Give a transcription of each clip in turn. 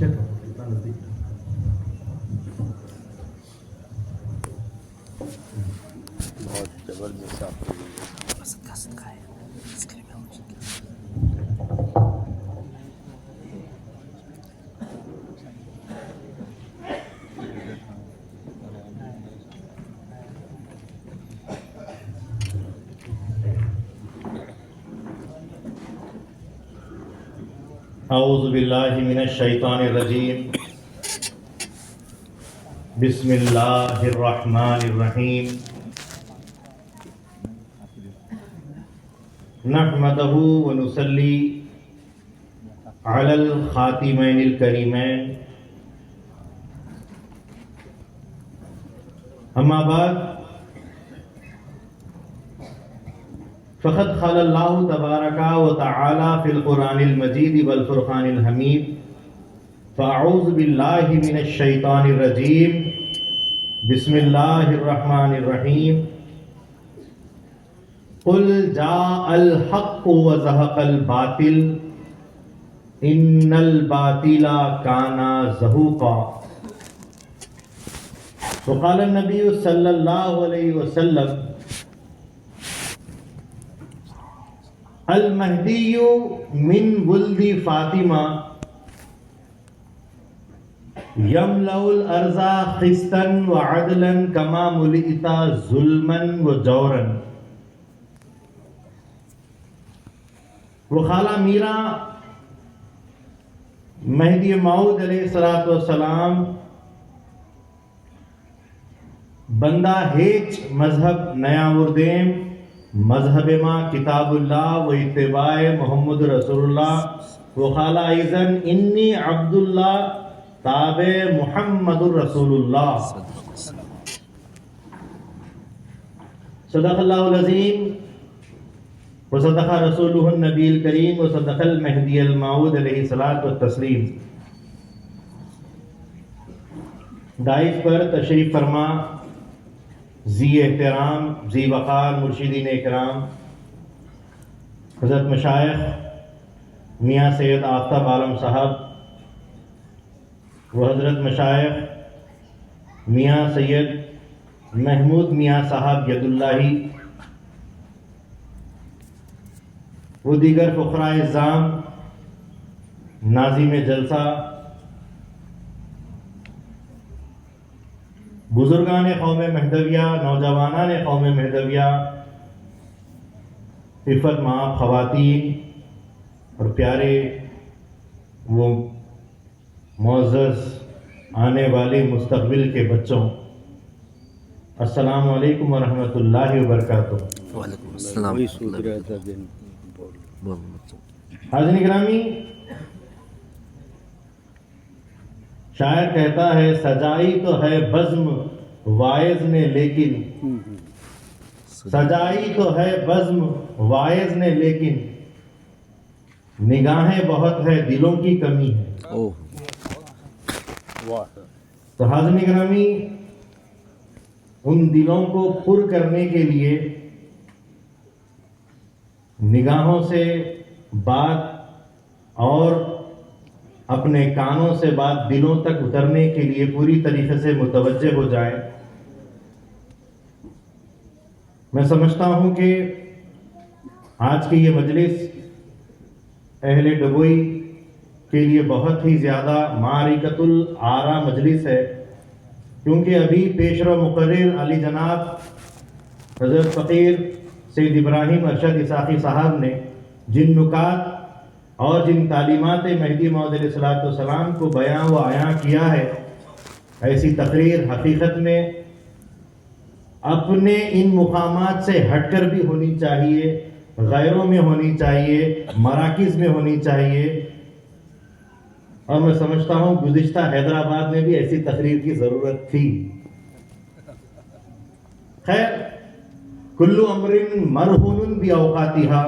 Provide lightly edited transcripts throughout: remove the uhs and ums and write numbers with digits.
پیچھے اتنا نزدیک بہت زبردست آپ کو اعوذ باللہ من الشیطان الرجیم بسم اللہ الرحمن الرحیم نحمدہ ونصلی علی الخاتمین الکریمین اما بعد فقد قال اللہ تبارک و تعالی فی القرآن المجید والفرقان الحمید فاعوذ باللہ من الشیطان الرجیم بسم اللہ الرحمن الرحیم قل جاء الحق وزهق الباطل ان الباطل كان زهوقا وقال النبی صلی اللہ علیہ وسلم المہدی من ولد فاطمہ یملأ الارض قسطا وعدلا کما ملئت ظلما وجورا. وہ خالہ میرا مہدی موعود علیہ السلام بندہ ہیچ مذہب نیا وردیم مذہب ما کتاب اللہ و اتباع محمد رسول اللہ و خالہ ایزن انی عبداللہ تابع محمد رسول اللہ. صدق اللہ العظیم و صدق رسولہ النبی الکریم و صدق المہدی الموعود علیہ الصلاۃ والتسلیم. دائف پر تشریف فرما ذی احترام ذی وقار مرشدین اکرام حضرت مشائخ میاں سید آفتاب عالم صاحب و حضرت مشائخ میاں سید محمود میاں صاحب ید اللہی و دیگر فقراء اعظام ناظم جلسہ بزرگان قوم مہدویہ نوجوانان قوم مہدویہ عفت مآب خواتین اور پیارے وہ معزز آنے والے مستقبل کے بچوں، السلام علیکم ورحمۃ اللہ وبرکاتہ. وعلیکم السلام. حاضرین گرامی، شاعر کہتا ہے سجائی تو ہے بزم واعظ نے لیکن سجائی تو ہے بزم واعظ نے لیکن نگاہیں بہت ہے دلوں کی کمی ہے. تو حاضرین گرامی، ان دلوں کو پر کرنے کے لیے نگاہوں سے بات اور اپنے کانوں سے بات دلوں تک اترنے کے لیے پوری طریقے سے متوجہ ہو جائیں. میں سمجھتا ہوں کہ آج کی یہ مجلس اہل ڈبوئی کے لیے بہت ہی زیادہ معرکۃ الآراء مجلس ہے، کیونکہ ابھی پیشرو مقرر علی جناب حضرت فقیر سید ابراہیم ارشد اسحاقی صاحب نے جن نکات اور جن تعلیمات مہدی موعود علیہ السلام کو بیان و عیاں کیا ہے، ایسی تقریر حقیقت میں اپنے ان مقامات سے ہٹ کر بھی ہونی چاہیے، غیروں میں ہونی چاہیے، مراکز میں ہونی چاہیے. اور میں سمجھتا ہوں گزشتہ حیدرآباد میں بھی ایسی تقریر کی ضرورت تھی. خیر، کلو امر مرہون باوقاتہا،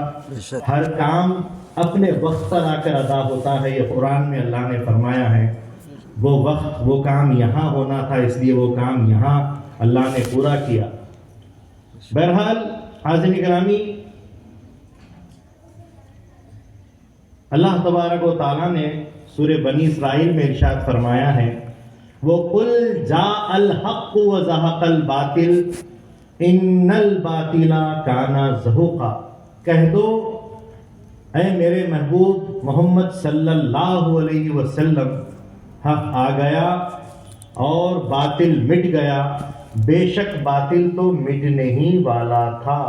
ہر کام اپنے وقت پر آ کر ادا ہوتا ہے. یہ قرآن میں اللہ نے فرمایا ہے. وہ وقت وہ کام یہاں ہونا تھا، اس لیے وہ کام یہاں اللہ نے پورا کیا. بہرحال حاضرین گرامی، اللہ تبارک و تعالیٰ نے سورہ بنی اسرائیل میں ارشاد فرمایا ہے وَقُلْ جَاءَ الْحَقُّ وَزَهَقَ الْبَاطِلُ إِنَّ الْبَاطِلَ كَانَ زَهُوقًا، کہہ دو اے میرے محبوب محمد صلی اللہ علیہ وسلم، حق آ گیا اور باطل مٹ گیا، بے شک باطل تو مٹنے ہی والا تھا۔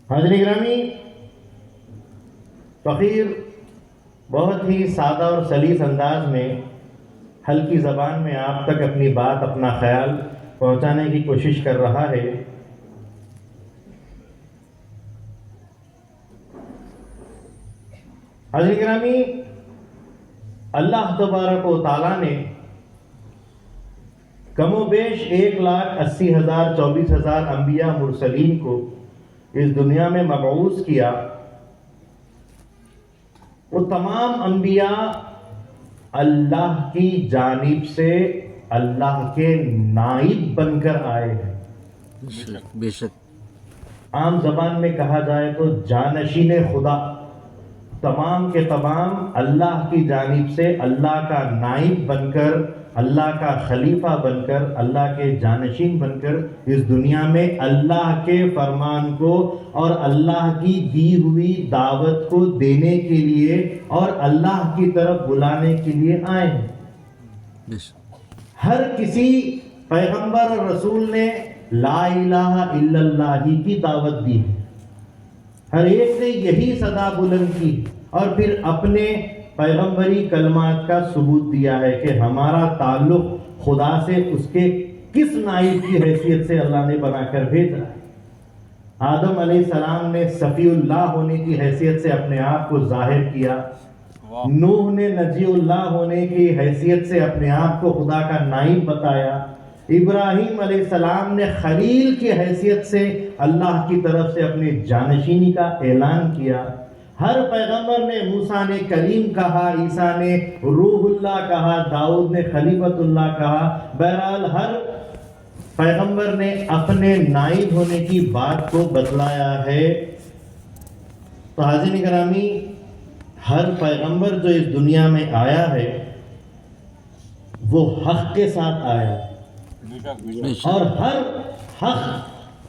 حاضرین گرامی، فقیر بہت ہی سادہ اور سلیس انداز میں ہلکی زبان میں آپ تک اپنی بات، اپنا خیال پہنچانے کی کوشش کر رہا ہے۔ حاضرین گرامی، اللہ تبارک و تعالیٰ نے کم و بیش 1,80,000 24,000 انبیاء مرسلین کو اس دنیا میں مبعوث کیا۔ وہ تمام انبیاء اللہ کی جانب سے اللہ کے نائب بن کر آئے ہیں۔ بے شک عام زبان میں کہا جائے تو جانشین خدا، تمام کے تمام اللہ کی جانب سے اللہ کا نائب بن کر، اللہ کا خلیفہ بن کر، اللہ کے جانشین بن کر اس دنیا میں اللہ کے فرمان کو اور اللہ کی دی ہوئی دعوت کو دینے کے لیے اور اللہ کی طرف بلانے کے لیے آئے ہیں۔ ہر کسی پیغمبر اور رسول نے لا الہ الا اللہ کی دعوت دی ہے، ہر ایک نے یہی صدا بلند کی اور پھر اپنے پیغمبری کلمات کا ثبوت دیا ہے کہ ہمارا تعلق خدا سے اس کے کس نائب کی حیثیت سے اللہ نے بنا کر بھیجا ہے۔ آدم علیہ السلام نے صفی اللہ ہونے کی حیثیت سے اپنے آپ کو ظاہر کیا، نوح نے نجی اللہ ہونے کی حیثیت سے اپنے آپ کو خدا کا نائب بتایا، ابراہیم علیہ السلام نے خلیل کی حیثیت سے اللہ کی طرف سے اپنی جانشینی کا اعلان کیا۔ ہر پیغمبر نے موسیٰ نے کلیم کہا، عیسیٰ نے روح اللہ کہا، داؤد نے خلیفۃ اللہ کہا۔ بہرحال ہر پیغمبر نے اپنے نائب ہونے کی بات کو بتلایا ہے۔ تو حاضرین گرامی، ہر پیغمبر جو اس دنیا میں آیا ہے وہ حق کے ساتھ آیا اور ہر حق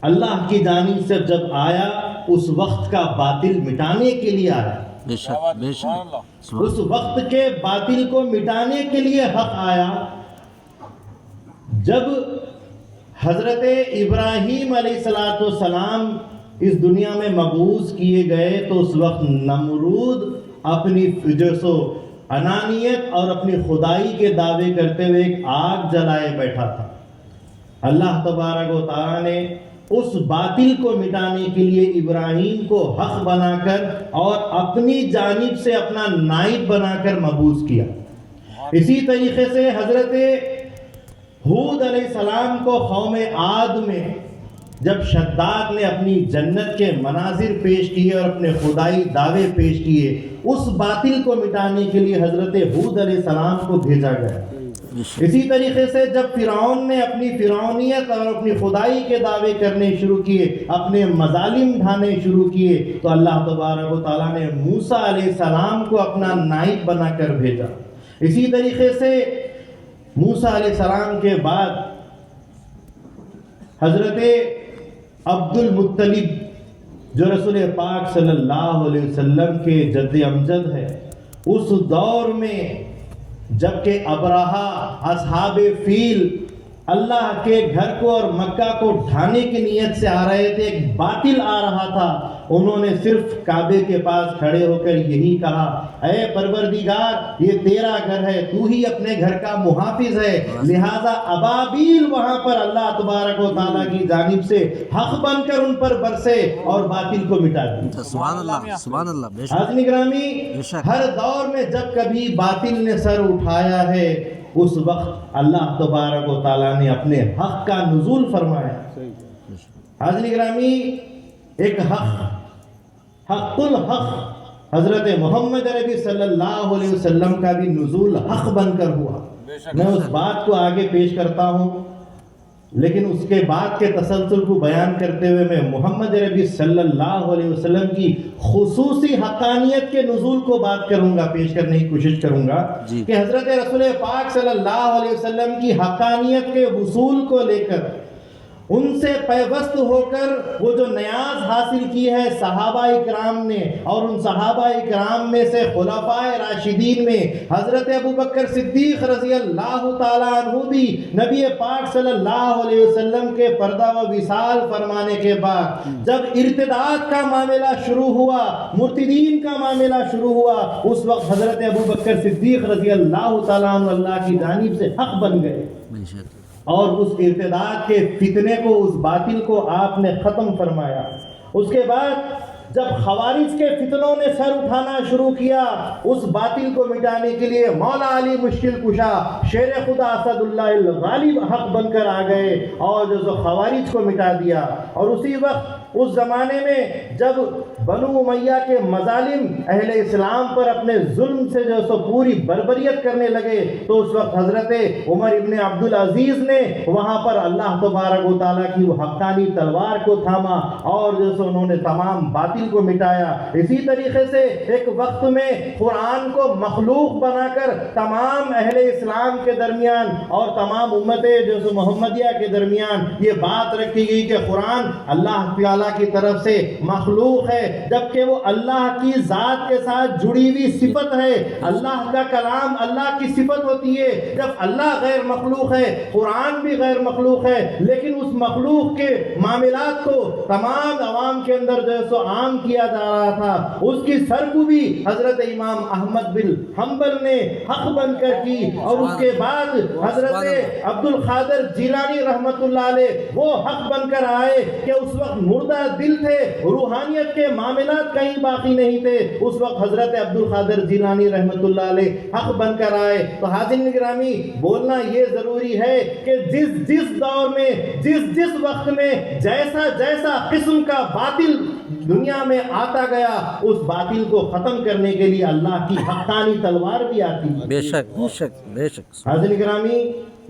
اللہ کی جانب سے جب آیا اس وقت کا باطل مٹانے کے لیے آیا۔ بے شک بے شک اس وقت کے باطل کو مٹانے کے لیے حق آیا۔ جب حضرت ابراہیم علیہ السلام اس دنیا میں مبعوث کیے گئے تو اس وقت نمرود اپنی جو انانیت اور اپنی خدائی کے دعوے کرتے ہوئے ایک آگ جلائے بیٹھا تھا۔ اللہ تبارک و تعالیٰ نے اس باطل کو مٹانے کے لیے ابراہیم کو حق بنا کر اور اپنی جانب سے اپنا نائب بنا کر مبعوث کیا۔ اسی طریقے سے حضرت ہود علیہ السلام کو قوم عاد میں جب شداد نے اپنی جنت کے مناظر پیش کیے اور اپنے خدائی دعوے پیش کیے، اس باطل کو مٹانے کے لیے حضرت ہود علیہ السلام کو بھیجا گیا۔ اسی طریقے سے جب فرعون نے اپنی فرعونیت اور اپنی خدائی کے دعوے کرنے شروع کیے، اپنے مظالم ڈھانے شروع کیے، تو اللہ تبارک و تعالیٰ نے موسیٰ علیہ السلام کو اپنا نائب بنا کر بھیجا۔ اسی طریقے سے موسیٰ علیہ السلام کے بعد حضرت عبد المطلب جو رسول پاک صلی اللہ علیہ وسلم کے جد امجد ہے، اس دور میں جبکہ ابرہہ اصحاب فیل اللہ کے گھر کو اور مکہ کو ڈھانے کی نیت سے آ رہے تھے، ایک باطل آ رہا تھا، انہوں نے صرف کعبے کے پاس کھڑے ہو کر یہی کہا، اے پروردگار یہ تیرا گھر ہے، تو ہی اپنے گھر کا محافظ ہے، لہذا ابابیل وہاں پر اللہ تبارک و تعالیٰ کی جانب سے حق بن کر ان پر برسے اور باطل کو مٹا دیا۔ سبحان اللہ سبحان اللہ۔ حاضرین گرامی، ہر دور میں جب کبھی باطل نے سر اٹھایا ہے اس وقت اللہ تبارک و تعالیٰ نے اپنے حق کا نزول فرمایا۔ حاضرین گرامی، ایک حق الحق حضرت محمد عربی صلی اللہ علیہ وسلم کا بھی نزول حق بن کر ہوا۔ میں اس بات کو آگے پیش کرتا ہوں۔ لیکن اس کے بعد کے تسلسل کو بیان کرتے ہوئے میں محمد عربی صلی اللہ علیہ وسلم کی خصوصی حقانیت کے نزول کو بات کروں گا، پیش کرنے کی کوشش کروں گا کہ حضرت رسول پاک صلی اللہ علیہ وسلم کی حقانیت کے وصول کو لے کر ان سے پیوست ہو کر وہ جو نیاز حاصل کی ہے صحابہ اکرام نے، اور ان صحابہ اکرام میں سے خلفائے راشدین میں حضرت ابوبکر صدیق رضی اللہ تعالیٰ عنہ بھی نبی پاک صلی اللہ علیہ وسلم کے پردہ و وصال فرمانے کے بعد جب ارتداد کا معاملہ شروع ہوا، مرتدین کا معاملہ شروع ہوا، اس وقت حضرت ابوبکر صدیق رضی اللہ تعالیٰ عنہ اللہ کی جانب سے حق بن گئے اور اس ارتداد کے فتنے کو، اس باطل کو آپ نے ختم فرمایا۔ اس کے بعد جب خوارج کے فتنوں نے سر اٹھانا شروع کیا، اس باطل کو مٹانے کے لیے مولا علی مشکل کشا شیر خدا اسد اللہ الغالب حق بن کر آ گئے اور جو خوارج کو مٹا دیا۔ اور اسی وقت اس زمانے میں جب بنو امیہ کے مظالم اہل اسلام پر اپنے ظلم سے جو سو پوری بربریت کرنے لگے، تو اس وقت حضرت عمر ابن عبدالعزیز نے وہاں پر اللہ تبارک و تعالیٰ کی وہ حقانی تلوار کو تھاما اور جو سو انہوں نے تمام باطل کو مٹایا۔ اسی طریقے سے ایک وقت میں قرآن کو مخلوق بنا کر تمام اہل اسلام کے درمیان اور تمام امت جو سو محمدیہ کے درمیان یہ بات رکھی گئی کہ قرآن اللہ تعالیٰ کی طرف سے مخلوق ہے، جبکہ وہ اللہ کی ذات کے ساتھ جڑی ہوئی صفت ہے۔ اللہ کا کلام اللہ کی صفت ہوتی ہے۔ جب اللہ غیر مخلوق ہے، قرآن بھی غیر مخلوق ہے، لیکن اس مخلوق کے معاملات کو تمام عوام کے اندر جو ہے سو عام کیا جا رہا تھا، اس کی سرکوبی حضرت امام احمد بن حنبل نے حق بن کر کی۔ اور اس کے بعد حضرت عبد القادر جیلانی رحمت اللہ علیہ وہ حق بن کر آئے کہ اس وقت مردہ دل تھے، روحانیت کے معاملات کہیں باقی نہیں تھے، اس وقت حضرت عبد القادر جیلانی رحمت اللہ علیہ حق بن کر آئے۔ تو حاضرین گرامی، بولنا یہ ضروری ہے کہ جس دور میں جس وقت میں جیسا قسم کا باطل دنیا میں آتا گیا، اس باطل کو ختم کرنے کے لیے اللہ کی حقانی تلوار بھی آتی ہے۔ بے شک بے شک بے شک۔ حاضرین گرامی،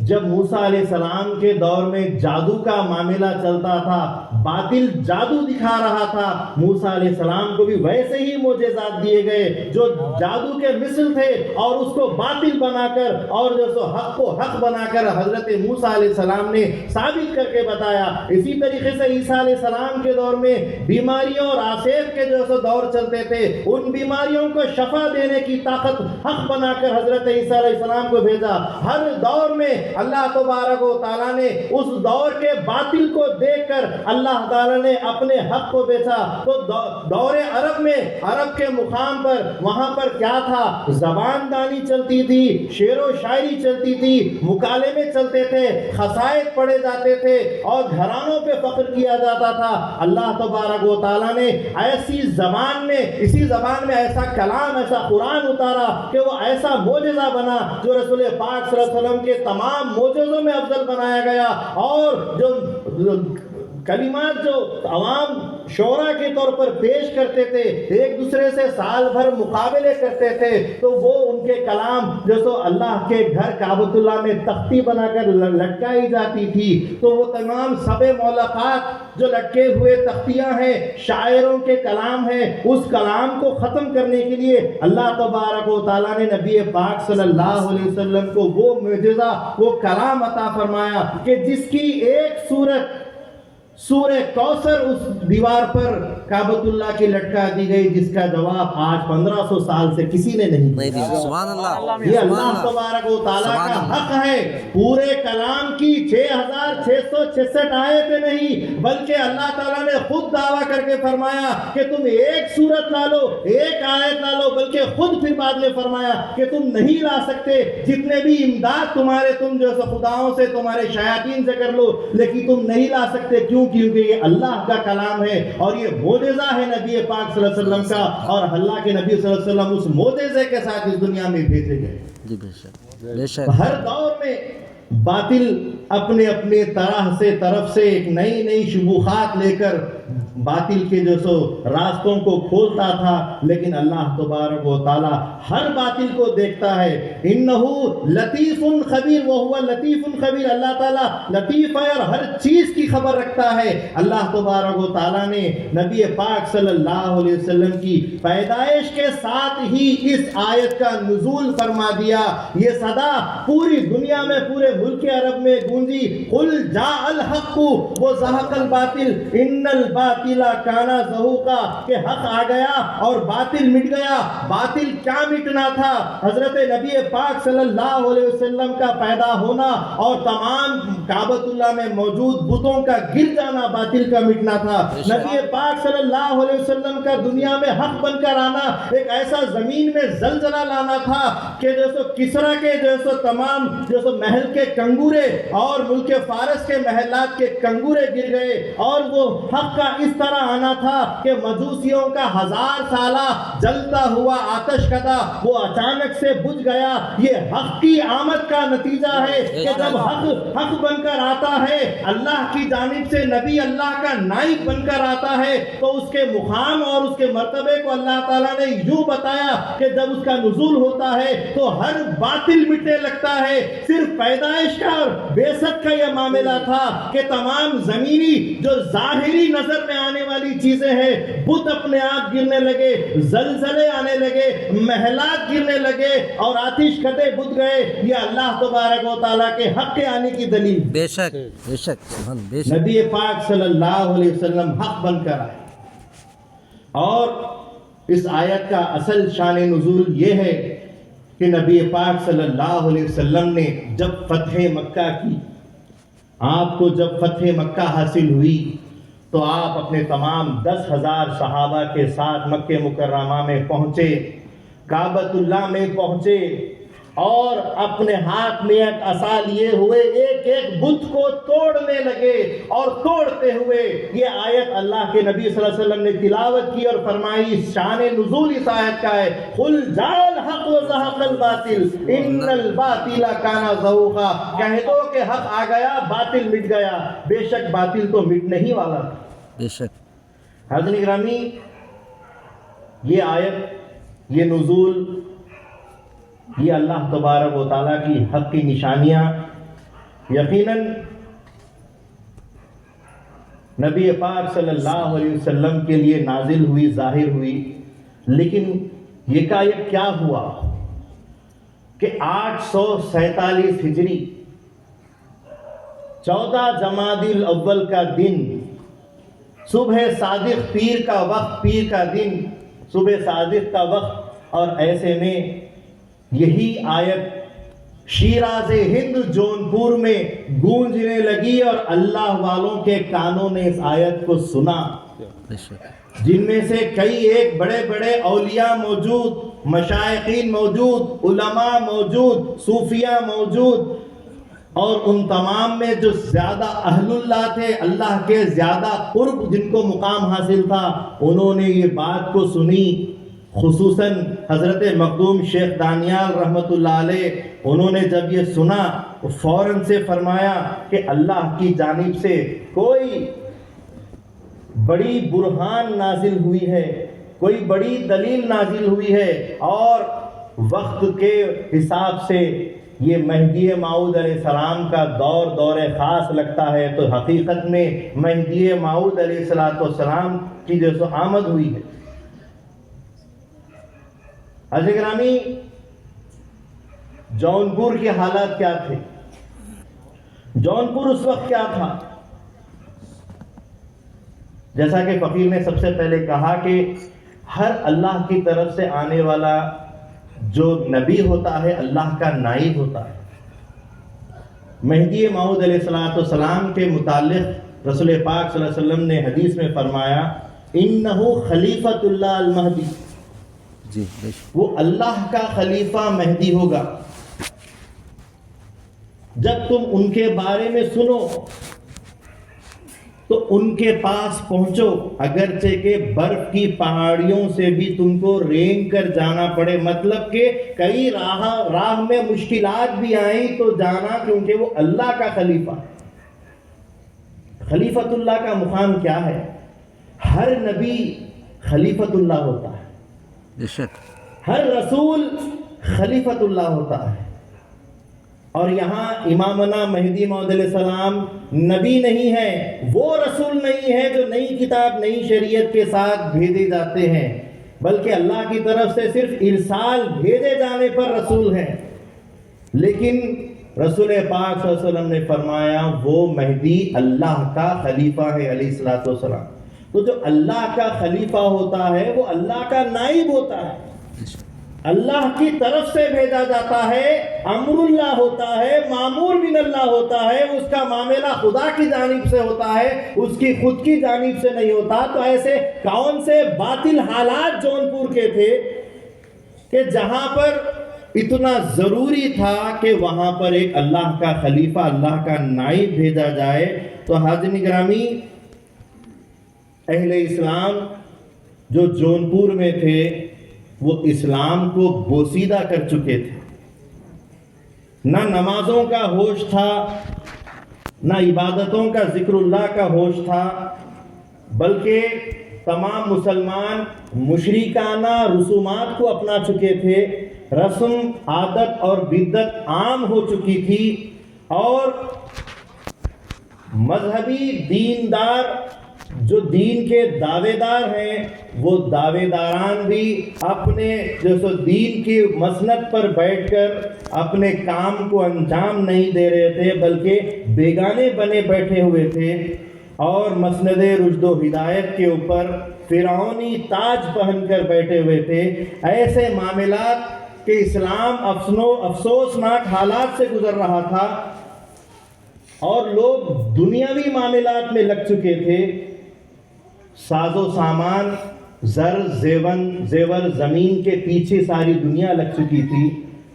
جب موسیٰ علیہ السلام کے دور میں جادو کا معاملہ چلتا تھا، باطل جادو دکھا رہا تھا، موسیٰ علیہ السلام کو بھی ویسے ہی معجزات دیے گئے جو جادو کے مثل تھے، اور اس کو باطل بنا کر اور جو سو حق کو حق بنا کر حضرت موسیٰ علیہ السلام نے ثابت کر کے بتایا۔ اسی طریقے سے عیسیٰ علیہ السلام کے دور میں بیماریوں اور آسیب کے جو سو دور چلتے تھے، ان بیماریوں کو شفا دینے کی طاقت حق بنا کر حضرت عیسیٰ علیہ السلام کو بھیجا۔ ہر دور میں اللہ تبارک و تعالیٰ نے اس دور کے باطل کو دیکھ کر اللہ تعالیٰ نے اپنے حق کو بیچا۔ تو دور عرب میں، عرب کے مقام پر وہاں پر کیا تھا؟ زبان دانی چلتی تھی، شعر و شاعری چلتی تھی، مکالمے چلتے تھے، قصائد پڑھے جاتے تھے اور گھرانوں پہ فخر کیا جاتا تھا۔ اللہ تبارک و تعالیٰ نے ایسی زبان میں، اسی زبان میں ایسا کلام، ایسا قرآن اتارا کہ وہ ایسا معجزہ بنا جو رسول پاک صلی اللہ علیہ وسلم کے تمام معجزوں میں افضل بنایا گیا۔ اور جو کلمات جو عوام شعراء کے طور پر پیش کرتے تھے، ایک دوسرے سے سال بھر مقابلے کرتے تھے، تو وہ ان کے کلام جو سو اللہ کے گھر کعبۃ اللہ میں تختی بنا کر لٹکائی جاتی تھی، تو وہ تمام سب ملاقات جو لٹکے ہوئے تختیاں ہیں، شاعروں کے کلام ہیں، اس کلام کو ختم کرنے کے لیے اللہ تبارک و تعالیٰ نے نبی پاک صلی اللہ علیہ وسلم کو وہ معجزہ، وہ کلام عطا فرمایا کہ جس کی ایک صورت سورہ کوثر اس دیوار پر کعبۃ اللہ کی لٹکا دی گئی، جس کا جواب آج 1500 سال سے کسی نے نہیں دیا۔ سبحان اللہ۔ یہ اللہ تبارک و تعالیٰ کا حق ہے۔ پورے کلام کی 6666 آیتیں نہیں، بلکہ اللہ تعالیٰ نے خود دعویٰ کر کے فرمایا کہ تم ایک سورت لا لو، ایک آیت لا لو، بلکہ خود پھر بعد میں فرمایا کہ تم نہیں لا سکتے، جتنے بھی امداد تم جو خداؤں سے، تمہارے شیاطین سے کر لو، لیکن تم نہیں لا سکتے۔ کیوں؟ کیونکہ یہ اللہ کا کلام ہے اور یہ معجزہ ہے نبی پاک صلی اللہ علیہ وسلم کا، اور اللہ کے نبی صلی اللہ علیہ وسلم اس معجزے کے ساتھ اس دنیا میں بھیجے گئے۔ جی بے شک بے شک۔ ہر دور میں باطل اپنے طرف سے ایک نئی شبہات لے کر باطل کے جو سو راستوں کو کھولتا تھا، لیکن اللہ تبارک و تعالی ہر باطل کو دیکھتا ہے. انہو لطیف خبیر، وہ ہوا لطیف خبیر، اللہ تعالیٰ لطیف ہے اور ہر چیز کی خبر رکھتا ہے. اللہ تبارک و تعالیٰ نے نبی پاک صلی اللہ علیہ وسلم کی پیدائش کے ساتھ ہی اس آیت کا نزول فرما دیا. یہ صدا پوری دنیا میں، پورے ملک عرب میں گونجی، قل جاء الحق وزهق الباطل ان الباطل کان زہوقا، کہ حق آ گیا اور باطل مٹ گیا. باطل کیا مٹنا تھا؟ حضرت نبی پاک صلی اللہ علیہ وسلم کا پیدا ہونا اور تمام کعبۃ اللہ میں موجود بتوں کا گر جانا باطل کا مٹنا تھا. نبی پاک صلی اللہ علیہ وسلم کا دنیا میں حق بن کر آنا ایک ایسا زمین میں زلزلہ لانا تھا کہ جو سو کسرا کے جو سو تمام جو سو محل کے کنگورے اور ملک فارس کے محلات کے کنگورے گر گئے، اور وہ حق کا اس طرح آنا تھا کہ مجوسیوں کا 1000 سالہ جلتا ہوا آتش کدا وہ اچانک سے بجھ گیا. یہ حق کی آمد کا نتیجہ ہے کہ جب حق بن کر آتا ہے، اللہ کی جانب سے نبی اللہ کا نائب بن کر آتا ہے، تو اس کے مقام اور اس کے مرتبے کو اللہ تعالیٰ نے یوں بتایا کہ جب اس کا نزول ہوتا ہے تو ہر باطل مٹنے لگتا ہے. صرف پیدائش کا اور بعثت کا یہ معاملہ تھا کہ تمام زمینی جو ظاہری نظر میں آنے والی چیزیں ہیں، بت اپنے آپ گرنے لگے، زلزلے آنے لگے، محلات گرنے لگے اور آتش کدے بجھ گئے. یہ اللہ تبارک و تعالیٰ کے حق کے آنے کی دلیل. بے شک بے شک سبحان، بے شک. نبی پاک صلی اللہ علیہ وسلم حق بن کر آئے. اور اس آیت کا اصل شان نزول یہ ہے کہ نبی پاک صلی اللہ علیہ وسلم نے جب فتح مکہ کی، آپ کو جب فتح مکہ حاصل ہوئی تو آپ اپنے تمام 10,000 صحابہ کے ساتھ مکہ مکرمہ میں پہنچے، کعبۃ اللہ میں پہنچے، اور اپنے ہاتھ میں ایک عصا لیے ہوئے ایک ایک بت کو توڑنے لگے. اور توڑتے ہوئے یہ آیت اللہ کے نبی صلی اللہ علیہ وسلم نے تلاوت کی اور فرمائی. شان نزول اس آیت کا ہے، قل جاء الحق وزهق الباطل ان الباطل کان زہوقا. کہہ دو کہ حق آ گیا، باطل مٹ گیا. بے شک باطل تو مٹنے ہی والا تھا. بے شک. حضرت گرامی، یہ آیت، یہ نزول، یہ اللہ تبارک و تعالیٰ کی حق کی نشانیاں یقیناً نبی پاک صلی اللہ علیہ وسلم کے لیے نازل ہوئی، ظاہر ہوئی. لیکن یکایک کیا ہوا کہ 847 ہجری 14 جمادی الاول کا دن، صبح صادق پیر کا وقت، پیر کا دن، صبح صادق کا وقت، اور ایسے میں یہی آیت شیراز ہند جونپور میں گونجنے لگی اور اللہ والوں کے کانوں نے اس آیت کو سنا، جن میں سے کئی ایک بڑے بڑے اولیاء موجود، مشائخین موجود، علماء موجود، صوفیاء موجود، اور ان تمام میں جو زیادہ اہل اللہ تھے، اللہ کے زیادہ قرب جن کو مقام حاصل تھا، انہوں نے یہ بات کو سنی. خصوصاً حضرت مخدوم شیخ دانیال رحمۃ اللہ علیہ، انہوں نے جب یہ سنا فوراً سے فرمایا کہ اللہ کی جانب سے کوئی بڑی برہان نازل ہوئی ہے، کوئی بڑی دلیل نازل ہوئی ہے، اور وقت کے حساب سے یہ مہدی موعود علیہ السلام کا دور خاص لگتا ہے. تو حقیقت میں مہدی موعود علیہ السلام کی جو سو آمد ہوئی ہے. حضرت گرامی، جونپور کے حالات کیا تھے؟ جونپور اس وقت کیا تھا؟ جیسا کہ فقیر نے سب سے پہلے کہا کہ ہر اللہ کی طرف سے آنے والا جو نبی ہوتا ہے اللہ کا نائب ہوتا ہے. مہدی موعود علیہ السلام کے متعلق رسول پاک صلی اللہ علیہ وسلم نے حدیث میں فرمایا، انہو خلیفۃ اللہ المہدی، جی وہ اللہ کا خلیفہ مہدی ہوگا. جب تم ان کے بارے میں سنو تو ان کے پاس پہنچو، اگرچہ کہ برف کی پہاڑیوں سے بھی تم کو رینگ کر جانا پڑے. مطلب کہ کئی راہ میں مشکلات بھی آئیں تو جانا، کیونکہ وہ اللہ کا خلیفہ. خلیفۃ اللہ کا مقام کیا ہے؟ ہر نبی خلیفۃ اللہ ہوتا ہے، بے شک ہر رسول خلیفۃ اللہ ہوتا ہے. اور یہاں امامنا مہدی موعود علیہ السلام نبی نہیں ہے، وہ رسول نہیں ہے جو نئی کتاب نئی شریعت کے ساتھ بھیجے جاتے ہیں، بلکہ اللہ کی طرف سے صرف ارسال بھیجے جانے پر رسول ہیں. لیکن رسول پاک صلی اللہ علیہ وسلم نے فرمایا وہ مہدی اللہ کا خلیفہ ہے علیہ الصلوۃ والسلام. تو جو اللہ کا خلیفہ ہوتا ہے وہ اللہ کا نائب ہوتا ہے، اللہ کی طرف سے بھیجا جاتا ہے، امر اللہ ہوتا ہے، مامور من اللہ ہوتا ہے، اس کا معاملہ خدا کی جانب سے ہوتا ہے، اس کی خود کی جانب سے نہیں ہوتا. تو ایسے کون سے باطل حالات جونپور کے تھے کہ جہاں پر اتنا ضروری تھا کہ وہاں پر ایک اللہ کا خلیفہ، اللہ کا نائب بھیجا جائے. تو حاضرین گرامی، اہل اسلام جو جونپور میں تھے وہ اسلام کو بوسیدہ کر چکے تھے. نہ نمازوں کا ہوش تھا، نہ عبادتوں کا ذکر اللہ کا ہوش تھا، بلکہ تمام مسلمان مشرکانہ رسومات کو اپنا چکے تھے. رسم عادت اور بدعت عام ہو چکی تھی، اور مذہبی دیندار جو دین کے دعوے دار ہیں وہ دعوے داران بھی اپنے جو دین کی مسند پر بیٹھ کر اپنے کام کو انجام نہیں دے رہے تھے، بلکہ بیگانے بنے بیٹھے ہوئے تھے، اور مسند رشد و ہدایت کے اوپر فرعونی تاج پہن کر بیٹھے ہوئے تھے. ایسے معاملات کہ اسلام افسوسناک حالات سے گزر رہا تھا، اور لوگ دنیاوی معاملات میں لگ چکے تھے. ساز و سامان، زر زیور زمین کے پیچھے ساری دنیا لگ چکی تھی.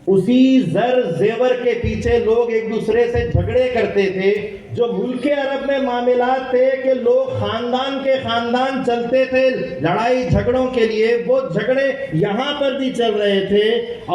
اسی زر زیور کے پیچھے لوگ ایک دوسرے سے جھگڑے کرتے تھے. جو ملک عرب میں معاملات تھے کہ لوگ خاندان کے خاندان چلتے تھے لڑائی جھگڑوں کے لیے، وہ جھگڑے یہاں پر بھی چل رہے تھے،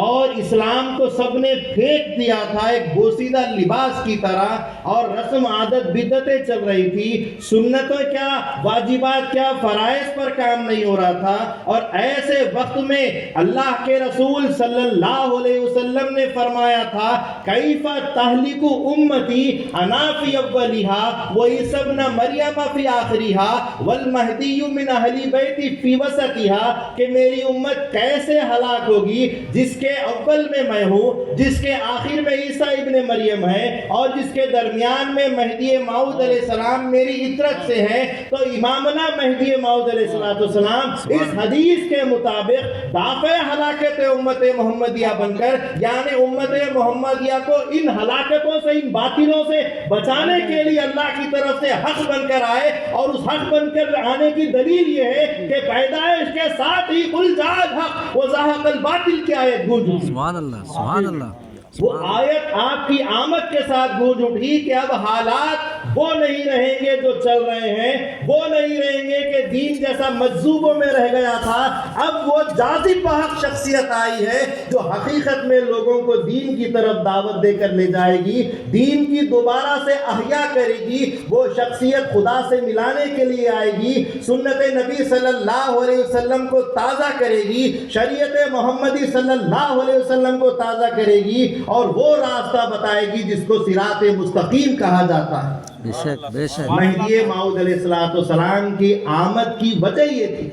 اور اسلام کو سب نے پھینک دیا تھا ایک بوسیدہ لباس کی طرح، اور رسم عادت بدعتیں چل رہی تھی. سنتوں کیا، واجبات کیا، فرائض پر کام نہیں ہو رہا تھا. اور ایسے وقت میں اللہ کے رسول صلی اللہ علیہ وسلم نے فرمایا تھا کیف تہلک امتی انا فی اولیہا وعیسی ابن مریم فی آخریہا والمہدی من اہل بیتی فی وسطیہا، کہ میری امت کیسے ہلاک ہوگی جس کے اول میں ہوں، جس کے آخر میں عیسیٰ ابن مریم ہے، اور جس کے درمیان میں مہدی موعود علیہ السلام میری اطرت سے ہے. تو امامنا مہدی موعود علیہ السلام اس حدیث کے مطابق دافع ہلاکت امت محمدیہ بن کر، یعنی امت محمدیہ کو ان ہلاکتوں سے، ان باطلوں سے بچانے کے لیے اللہ کی طرف سے حق بن کر آئے. اور اس حق بن کر آنے کی دلیل یہ ہے کہ پیدائش کے ساتھ ہی قل جاء الحق وزهق الباطل کی آیت گونج اٹھی. سبحان اللہ، سبحان اللہ. وہ آیت آپ کی آمد کے ساتھ گونج اٹھی کہ اب حالات وہ نہیں رہیں گے جو چل رہے ہیں، وہ نہیں رہیں گے کہ دین جیسا مجذوبوں میں رہ گیا تھا. اب وہ جاذب بحق شخصیت آئی ہے جو حقیقت میں لوگوں کو دین کی طرف دعوت دے کر لے جائے گی، دین کی دوبارہ سے احیا کرے گی. وہ شخصیت خدا سے ملانے کے لیے آئے گی، سنت نبی صلی اللہ علیہ وسلم کو تازہ کرے گی، شریعت محمدی صلی اللہ علیہ وسلم کو تازہ کرے گی، اور وہ راستہ بتائے گی جس کو صراط مستقیم کہا جاتا ہے. بے شک بے شک. مہدی موعود علیہ السلام کی آمد کی وجہ یہ تھی.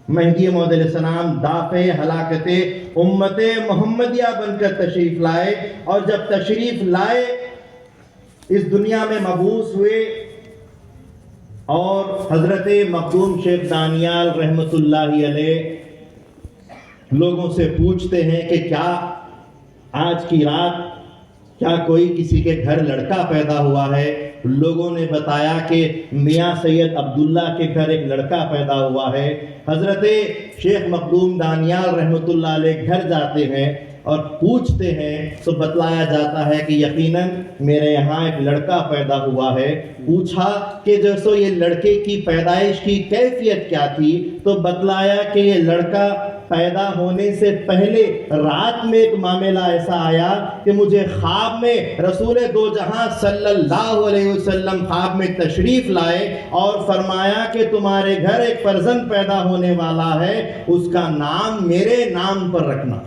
مہدی موعود علیہ السلام دافع ہلاکت امت محمدیہ بن کر تشریف لائے، اور جب تشریف لائے اس دنیا میں مبعوث ہوئے، اور حضرت مخدوم شیخ دانیال رحمت اللہ علیہ لوگوں سے پوچھتے ہیں کہ کیا آج کی رات کیا کوئی کسی کے گھر لڑکا پیدا ہوا ہے؟ لوگوں نے بتایا کہ میاں سید عبداللہ کے گھر ایک لڑکا پیدا ہوا ہے. حضرت شیخ مخدوم دانیال رحمت اللہ علیہ گھر جاتے ہیں اور پوچھتے ہیں تو بتلایا جاتا ہے کہ یقیناً میرے یہاں ایک لڑکا پیدا ہوا ہے. پوچھا کہ جیسو یہ لڑکے کی پیدائش کی کیفیت کیا تھی، تو بتلایا کہ یہ لڑکا پیدا ہونے سے پہلے رات میں ایک معاملہ ایسا آیا کہ مجھے خواب میں رسول دو جہاں صلی اللہ علیہ وسلم خواب میں تشریف لائے اور فرمایا کہ تمہارے گھر ایک فرزند پیدا ہونے والا ہے، اس کا نام میرے نام پر رکھنا،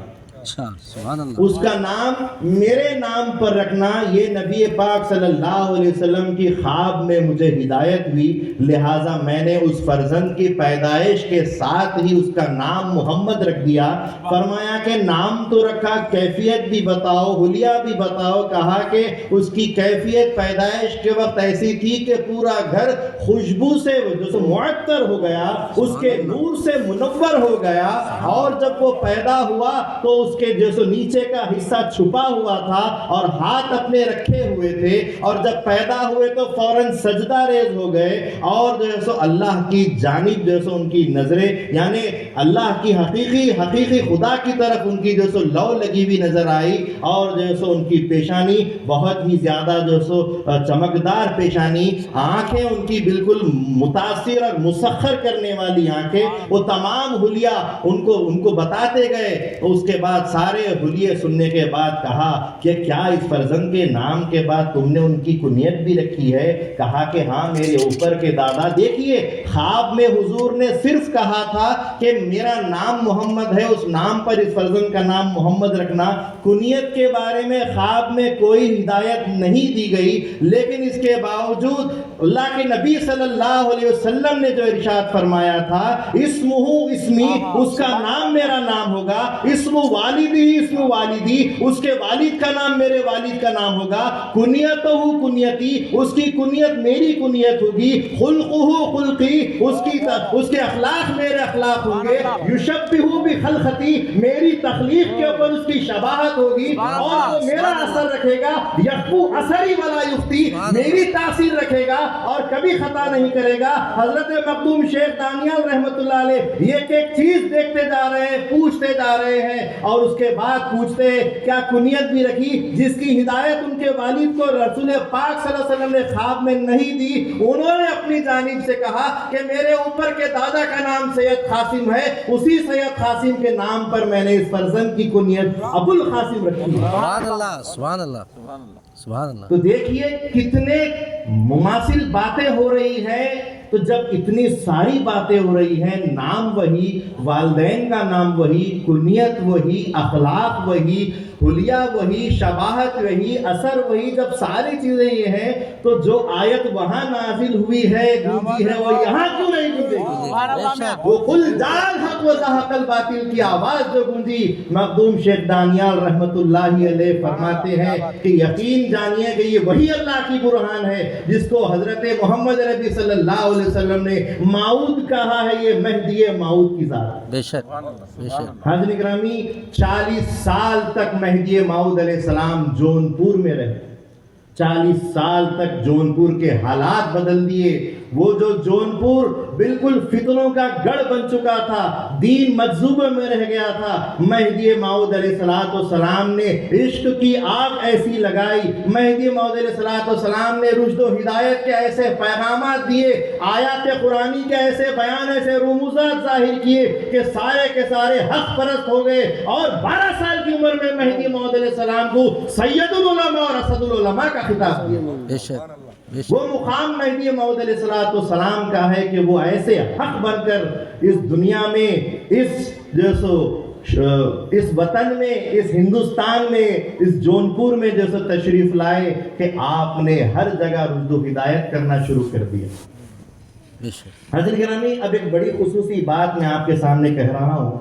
اچھا سبحان اللہ، اس کا نام میرے نام پر رکھنا۔ یہ نبی پاک صلی اللہ علیہ وسلم کی خواب میں مجھے ہدایت ہوئی، لہٰذا میں نے اس فرزند کی پیدائش کے ساتھ ہی اس کا نام محمد رکھ دیا۔ فرمایا کہ نام تو رکھا، کیفیت بھی بتاؤ، حلیہ بھی بتاؤ۔ کہا کہ اس کی کیفیت پیدائش کے وقت ایسی تھی کہ پورا گھر خوشبو سے جو معطر ہو گیا، اس کے نور سے منور ہو گیا، اور جب وہ پیدا ہوا تو اس کے جیسے نیچے کا حصہ چھپا ہوا تھا اور ہاتھ اپنے رکھے ہوئے تھے، اور جب پیدا ہوئے تو فوراً سجدہ ریز ہو گئے، اور جیسے اللہ کی جانب جیسے ان کی نظریں، یعنی اللہ کی حقیقی خدا کی طرف ان کی جیسے لو لگی ہوئی نظر آئی، اور جیسے ان کی پیشانی بہت ہی زیادہ جیسے چمکدار پیشانی، آنکھیں ان کی بالکل متاثر اور مسخر کرنے والی آنکھیں، وہ تمام حلیہ ان کو بتاتے گئے۔ اس کے بعد سارے حلیے سننے کے بعد کہا کہ کیا اس فرزند کے نام کے بعد تم نے ان کی کنیت بھی رکھی ہے؟ کہا کہ ہاں میرے اوپر کے دادا، دیکھیے خواب میں حضور نے صرف کہا تھا کہ میرا نام محمد ہے، اس نام پر اس فرزند کا نام محمد رکھنا، کنیت کے بارے میں خواب میں کوئی ہدایت نہیں دی گئی، لیکن اس کے باوجود اللہ کے نبی صلی اللہ علیہ وسلم نے جو ارشاد فرمایا تھا، اسمہ اسمی، اس کا نام میرا نام ہوگا، اسم والدی اسم والدی، اس کے والد کا نام میرے والد کا نام ہوگا، کنیتہ کنیتی، اس کی کنیت میری کنیت ہوگی، خلقہ خلقی، اس کے اخلاق میرے اخلاق ہوں گے، یشبہ بخلقتی، میری تخلیق کے اوپر اس کی شباہت ہوگی، اور وہ میرا اثر رکھے گا، یخفو اثری ولا یختی، میری تاثیر رکھے گا اور کبھی خطا نہیں کرے گا۔ حضرت مخدوم شیخ دانیال رحمۃ اللہ علیہ یہ ایک چیز دیکھتے جا رہے ہیں، پوچھتے جا رہے ہیں، اور اس کے بعد پوچھتے کیا کنیت بھی رکھی جس کی ہدایت ان کے والد کو رسول پاک صلی اللہ علیہ وسلم نے خواب میں نہیں دی؟ انہوں نے اپنی جانب سے کہا کہ میرے اوپر کے دادا کا نام سید قاسم ہے، اسی سید قاسم کے نام پر میں نے اس فرزند کی کنیت ابو القاسم رکھی ہے۔ سبحان اللہ سبحان اللہ سبحان اللہ۔ تو دیکھیے کتنے مماثل باتیں ہو رہی ہیں۔ تو جب اتنی ساری باتیں ہو رہی ہیں، نام وہی، والدین کا نام وہی، کنیت وہی، اخلاق وہی، حلیہ وہی، شباہت وہی، اثر وہی، جب ساری چیزیں یہ ہیں تو جو آیت وہاں نازل ہوئی ہے، گونجی ہے، وہ یہاں کیوں نہیں گونجے گی؟ وہ قل جاء الحق وزهق الباطل کی آواز جو گونجی، مخدوم شیخ دانیال رحمت اللہ علیہ فرماتے ہیں کہ یقین جانیے کہ یہ وہی اللہ کی برہان ہے جس کو حضرت محمد نبی صلی اللہ علیہ وسلم نے موعود کہا ہے، یہ مہدی موعود کی ذات۔ بے شک بے شک۔ حاضرین گرامی، 40 سال تک مہدی موعود علیہ السلام جونپور میں رہے، 40 سال تک جونپور کے حالات بدل دیے۔ وہ جو جونپور بالکل فتنوں کا گڑھ بن چکا تھا، دین مجذوبے میں رہ گیا تھا، مہدی موعود علیہ السلام نے عشق کی آگ ایسی لگائی، مہدی موعود علیہ السلام نے رشد و ہدایت کے ایسے پیغامات دیے، آیات قرآنی کے ایسے بیان، ایسے رموزات ظاہر کیے کہ سارے کے سارے حق پرست ہو گئے، اور 12 سال کی عمر میں مہدی موعود علیہ السلام کو سید العلماء اور اسد العلماء کا خطاب دیا۔ بے شک بے شک۔ وہ مقام مہدی موعود علیہ السلام کا ہے کہ وہ ایسے حق بن کر اس دنیا میں، اس وطن میں، اس ہندوستان میں، اس جونپور میں جیسے تشریف لائے کہ آپ نے ہر جگہ رشد و ہدایت کرنا شروع کر دیا۔ بے شک۔ حضرت گرامی، اب ایک بڑی خصوصی بات میں آپ کے سامنے کہہ رہا ہوں۔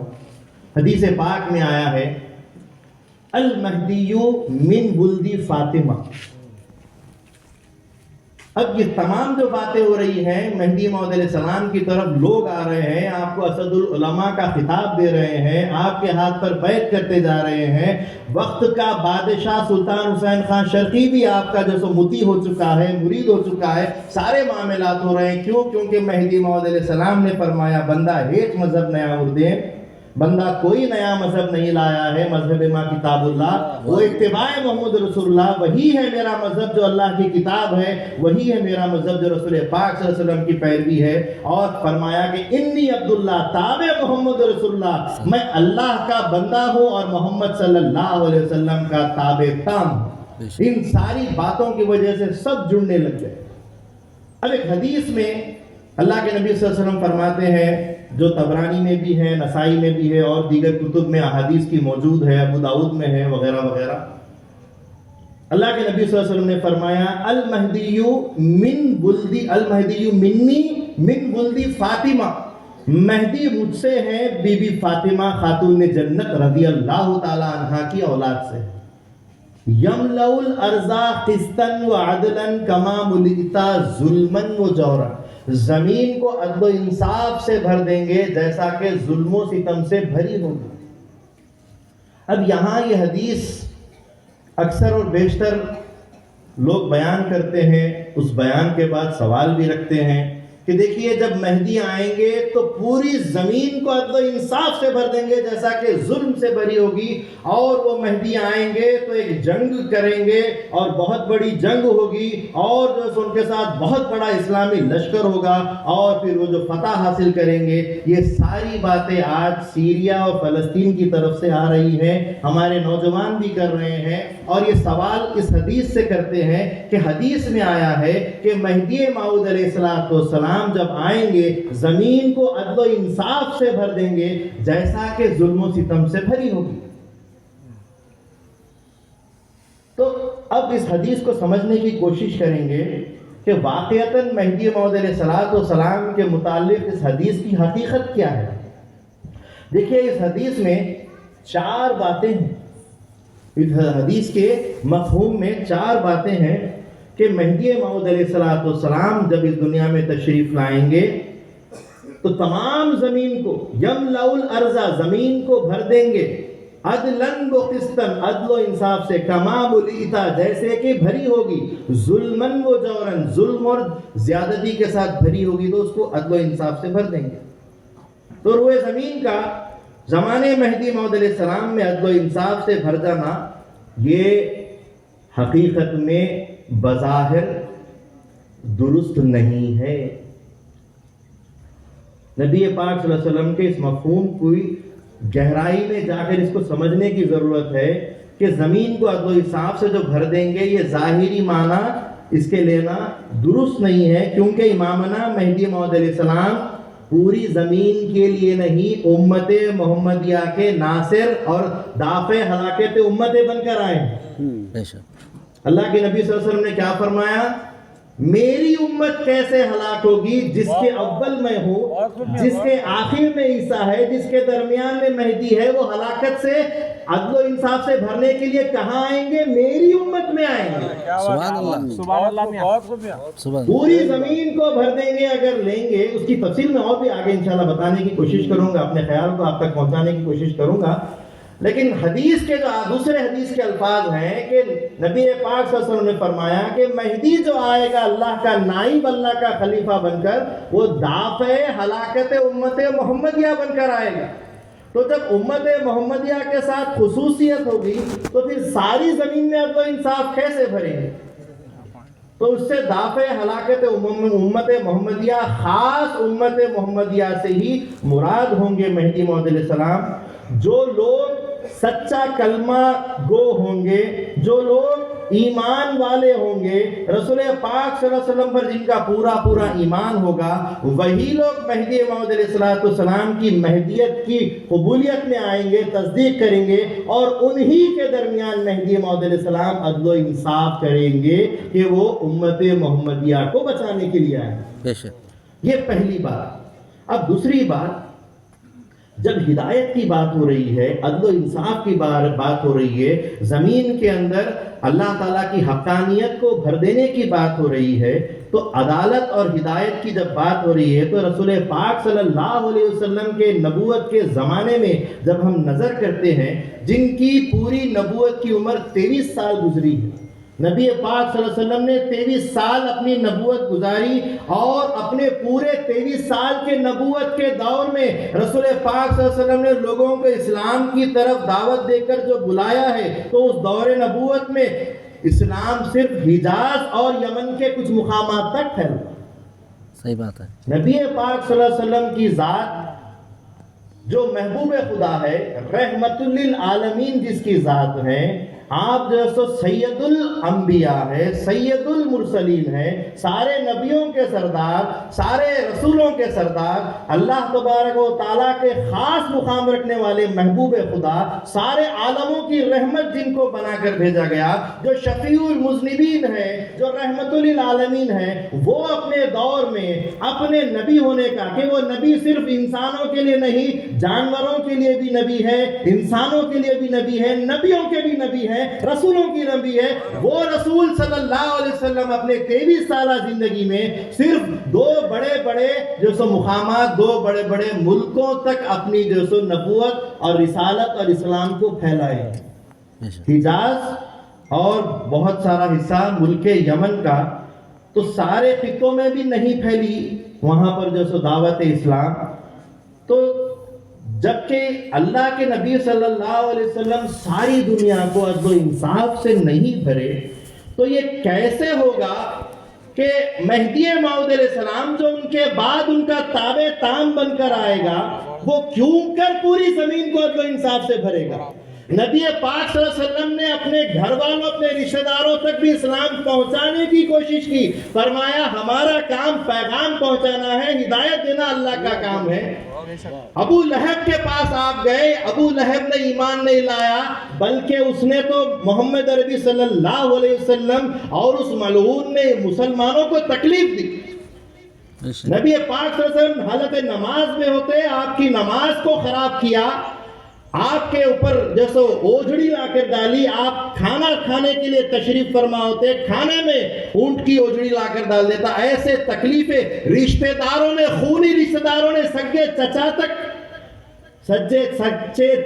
حدیث پاک میں آیا ہے، المہدی من ولد فاطمہ۔ اب یہ تمام جو باتیں ہو رہی ہیں، مہدی موعود علیہ السلام کی طرف لوگ آ رہے ہیں، آپ کو اسد العلماء کا خطاب دے رہے ہیں، آپ کے ہاتھ پر بیعت کرتے جا رہے ہیں۔ وقت کا بادشاہ سلطان حسین خان شرقی بھی آپ کا جو مطیع ہو چکا ہے، مرید ہو چکا ہے، سارے معاملات ہو رہے ہیں۔ کیوں؟ کیونکہ مہدی موعود علیہ السلام نے فرمایا، بندہ ہیچ مذہب نیا اردے بندہ کوئی نیا مذہب نہیں لایا ہے، مذہب ما کتاب اللہ، وہ اتباع محمد رسول اللہ، وہی ہے میرا مذہب جو اللہ کی کتاب ہے، وہی ہے میرا مذہب جو رسول پاک صلی اللہ علیہ وسلم کی پیروی ہے۔ اور فرمایا کہ انی عبداللہ تابع محمد رسول اللہ، میں اللہ کا بندہ ہوں اور محمد صلی اللہ علیہ وسلم کا تابع تام ہوں۔ ان ساری باتوں کی وجہ سے سب جڑنے لگ گئے۔ اب ایک حدیث میں اللہ کے نبی صلی اللہ علیہ وسلم فرماتے ہیں، جو طبرانی میں بھی ہے، نسائی میں بھی ہے، اور دیگر کتب میں احادیث کی موجود ہے، ابو داؤد میں ہے وغیرہ وغیرہ۔ اللہ کے نبی صلی اللہ علیہ وسلم نے فرمایا المہدی منی من ولدی فاطمہ، مہدی مجھ سے ہے بی بی فاطمہ خاتون جنت رضی اللہ تعالی عنہا کی اولاد سے۔ یملأ الارض قسطا وعدلا کما ملئتا ظلما وجورا، زمین کو عدل و انصاف سے بھر دیں گے جیسا کہ ظلم و ستم سے بھری ہوگی۔ اب یہاں یہ حدیث اکثر اور بیشتر لوگ بیان کرتے ہیں، اس بیان کے بعد سوال بھی رکھتے ہیں کہ دیکھیے جب مہدی آئیں گے تو پوری زمین کو عدل و انصاف سے بھر دیں گے جیسا کہ ظلم سے بھری ہوگی، اور وہ مہدی آئیں گے تو ایک جنگ کریں گے اور بہت بڑی جنگ ہوگی، اور جو ان کے ساتھ بہت بڑا اسلامی لشکر ہوگا، اور پھر وہ جو فتح حاصل کریں گے۔ یہ ساری باتیں آج سیریا اور فلسطین کی طرف سے آ رہی ہیں، ہمارے نوجوان بھی کر رہے ہیں، اور یہ سوال اس حدیث سے کرتے ہیں کہ حدیث میں آیا ہے کہ مہدی موعود علیہ السلام جب آئیں گے زمین کو عدل و انصاف سے بھر دیں گے جیسا کہ ظلم و ستم سے بھری ہوگی۔ تو اب اس حدیث کو سمجھنے کی کوشش کریں گے کہ واقعتاً مہدی موعود علیہ السلام کے متعلق اس حدیث کی حقیقت کیا ہے۔ دیکھیے اس حدیث میں 4 باتیں ہیں، اس حدیث کے مفہوم میں 4 باتیں ہیں کہ مہدی موعود علیہ السلام جب اس دنیا میں تشریف لائیں گے تو تمام زمین کو یملأ الارض، زمین کو بھر دیں گے، عدلاً و قسطاً، عدل و انصاف سے، کما ملئتا، جیسے کہ بھری ہوگی، ظلماً و جوراً، ظلم اور زیادتی کے ساتھ بھری ہوگی تو اس کو عدل و انصاف سے بھر دیں گے۔ تو روئے زمین کا زمانے مہدی موعود علیہ السلام میں عدل و انصاف سے بھر جانا، یہ حقیقت میں بظاہر درست نہیں ہے۔ نبی پاک صلی اللہ علیہ وسلم کے اس مفہوم کو گہرائی میں جا کر اس کو سمجھنے کی ضرورت ہے کہ زمین کو عدل و انصاف سے جو بھر دیں گے، یہ ظاہری معنی اس کے لینا درست نہیں ہے، کیونکہ امامنا مہدی موعود علیہ السلام پوری زمین کے لیے نہیں، امت محمدیہ کے ناصر اور دافع ہلاکت امت بن کر آئے ہیں۔ اللہ کے نبی صلی اللہ علیہ وسلم نے کیا فرمایا؟ میری امت کیسے ہلاک ہوگی جس کے اول میں ہوں، جس کے آخر میں عیسیٰ ہے، جس کے درمیان میں مہدی ہے، وہ ہلاکت سے عدل و انصاف سے بھرنے کے لیے کہاں آئیں گے؟ میری امت میں آئیں گے۔ سبحان اللہ، سبحان اللہ، پوری زمین کو بھر دیں گے اگر لیں گے۔ اس کی تفصیل میں اور بھی آگے انشاءاللہ بتانے کی کوشش کروں گا، اپنے خیال کو آپ تک پہنچانے کی کوشش کروں گا، لیکن حدیث کے جو دوسرے حدیث کے الفاظ ہیں کہ نبی پاک صلی اللہ علیہ وسلم نے فرمایا کہ مہدی جو آئے گا اللہ کا نائب، اللہ کا خلیفہ بن کر، وہ دافع ہلاکت امت محمدیہ بن کر آئے گا۔ تو جب امت محمدیہ کے ساتھ خصوصیت ہوگی تو پھر ساری زمین میں عدل و انصاف کیسے بھریں گے؟ تو اس سے دافع ہلاکت امت محمدیہ، خاص امت محمدیہ سے ہی مراد ہوں گے مہدی موعود علیہ السلام۔ جو لوگ سچا کلمہ گو ہوں گے، جو لوگ ایمان والے ہوں گے، رسول پاک صلی اللہ علیہ وسلم پر جن کا پورا ایمان ہوگا، وہی لوگ مہدی موعود علیہ السلام کی مہدیت کی قبولیت میں آئیں گے، تصدیق کریں گے، اور انہی کے درمیان مہدی موعود علیہ السلام عدل و انصاف کریں گے کہ وہ امت محمدیہ کو بچانے کے لیے آئے۔ یہ پہلی بات۔ اب دوسری بات، جب ہدایت کی بات ہو رہی ہے، عدل و انصاف کی بات ہو رہی ہے، زمین کے اندر اللہ تعالیٰ کی حقانیت کو بھر دینے کی بات ہو رہی ہے، تو عدالت اور ہدایت کی جب بات ہو رہی ہے تو رسول پاک صلی اللہ علیہ وسلم کے نبوت کے زمانے میں جب ہم نظر کرتے ہیں، جن کی پوری نبوت کی عمر 23 سال گزری ہے، نبی پاک صلی اللہ علیہ وسلم نے 23 سال اپنی نبوت گزاری، اور اپنے پورے 23 سال کے نبوت کے دور میں رسول پاک صلی اللہ علیہ وسلم نے لوگوں کو اسلام کی طرف دعوت دے کر جو بلایا ہے، تو اس دور نبوت میں اسلام صرف حجاز اور یمن کے کچھ مقامات تک پھیلا۔ صحیح بات ہے۔ نبی پاک صلی اللہ علیہ وسلم کی ذات جو محبوب خدا ہے، رحمت للعالمین جس کی ذات ہے، آپ جو سو سید الانبیاء ہے، سید المرسلین ہے، سارے نبیوں کے سردار، سارے رسولوں کے سردار، اللہ تبارک و تعالیٰ کے خاص مقام رکھنے والے محبوب خدا، سارے عالموں کی رحمت جن کو بنا کر بھیجا گیا، جو شفیع المذنبین ہے، جو رحمت للعالمین ہے، وہ اپنے دور میں اپنے نبی ہونے کا، کہ وہ نبی صرف انسانوں کے لیے نہیں، جانوروں کے لیے بھی نبی ہے، انسانوں کے لیے بھی نبی ہے، نبیوں کے بھی نبی ہے، رسولوں کی نبی ہے، وہ رسول صلی اللہ علیہ وسلم اپنے 23 سالہ زندگی میں صرف 2 بڑے بڑے جو سو مقامات، 2 بڑے بڑے ملکوں تک اپنی جو سو نبوت اور رسالت اور اسلام کو پھیلائے، حجاز اور بہت سارا حصہ ملک یمن کا، تو سارے خطوں میں بھی نہیں پھیلی وہاں پر جو سو دعوت اسلام۔ تو جبکہ اللہ کے نبی صلی اللہ علیہ وسلم ساری دنیا کو عدل و انصاف سے نہیں بھرے، تو یہ کیسے ہوگا کہ مہدی موعود علیہ السلام جو ان کے بعد ان کا تابع تام بن کر آئے گا، وہ کیوں کر پوری زمین کو عدل و انصاف سے بھرے گا؟ نبی پاک صلی اللہ علیہ وسلم نے اپنے گھر والوں، اپنے رشتہ داروں تک بھی اسلام پہنچانے کی کوشش کی، فرمایا ہمارا کام پیغام پہنچانا ہے، ہدایت دینا اللہ کا کام ہے۔ ابو لہب کے پاس آپ گئے، ابو لہب نے ایمان نہیں لایا، بلکہ اس نے تو محمد عربی صلی اللہ علیہ وسلم اور اس ملعون نے مسلمانوں کو تکلیف دی۔ نبی پاک صلی اللہ علیہ وسلم حالت نماز میں ہوتے، آپ کی نماز کو خراب کیا، آپ کے اوپر جیسے اوجھڑی لا کر ڈالی، آپ کھانا کھانے کے لیے تشریف فرما ہوتے، کھانے میں اونٹ کی اوجھڑی لا کر ڈال دیتا، ایسے تکلیفیں رشتہ داروں نے، خونی رشتہ داروں نے، سگے چچا تک، سچے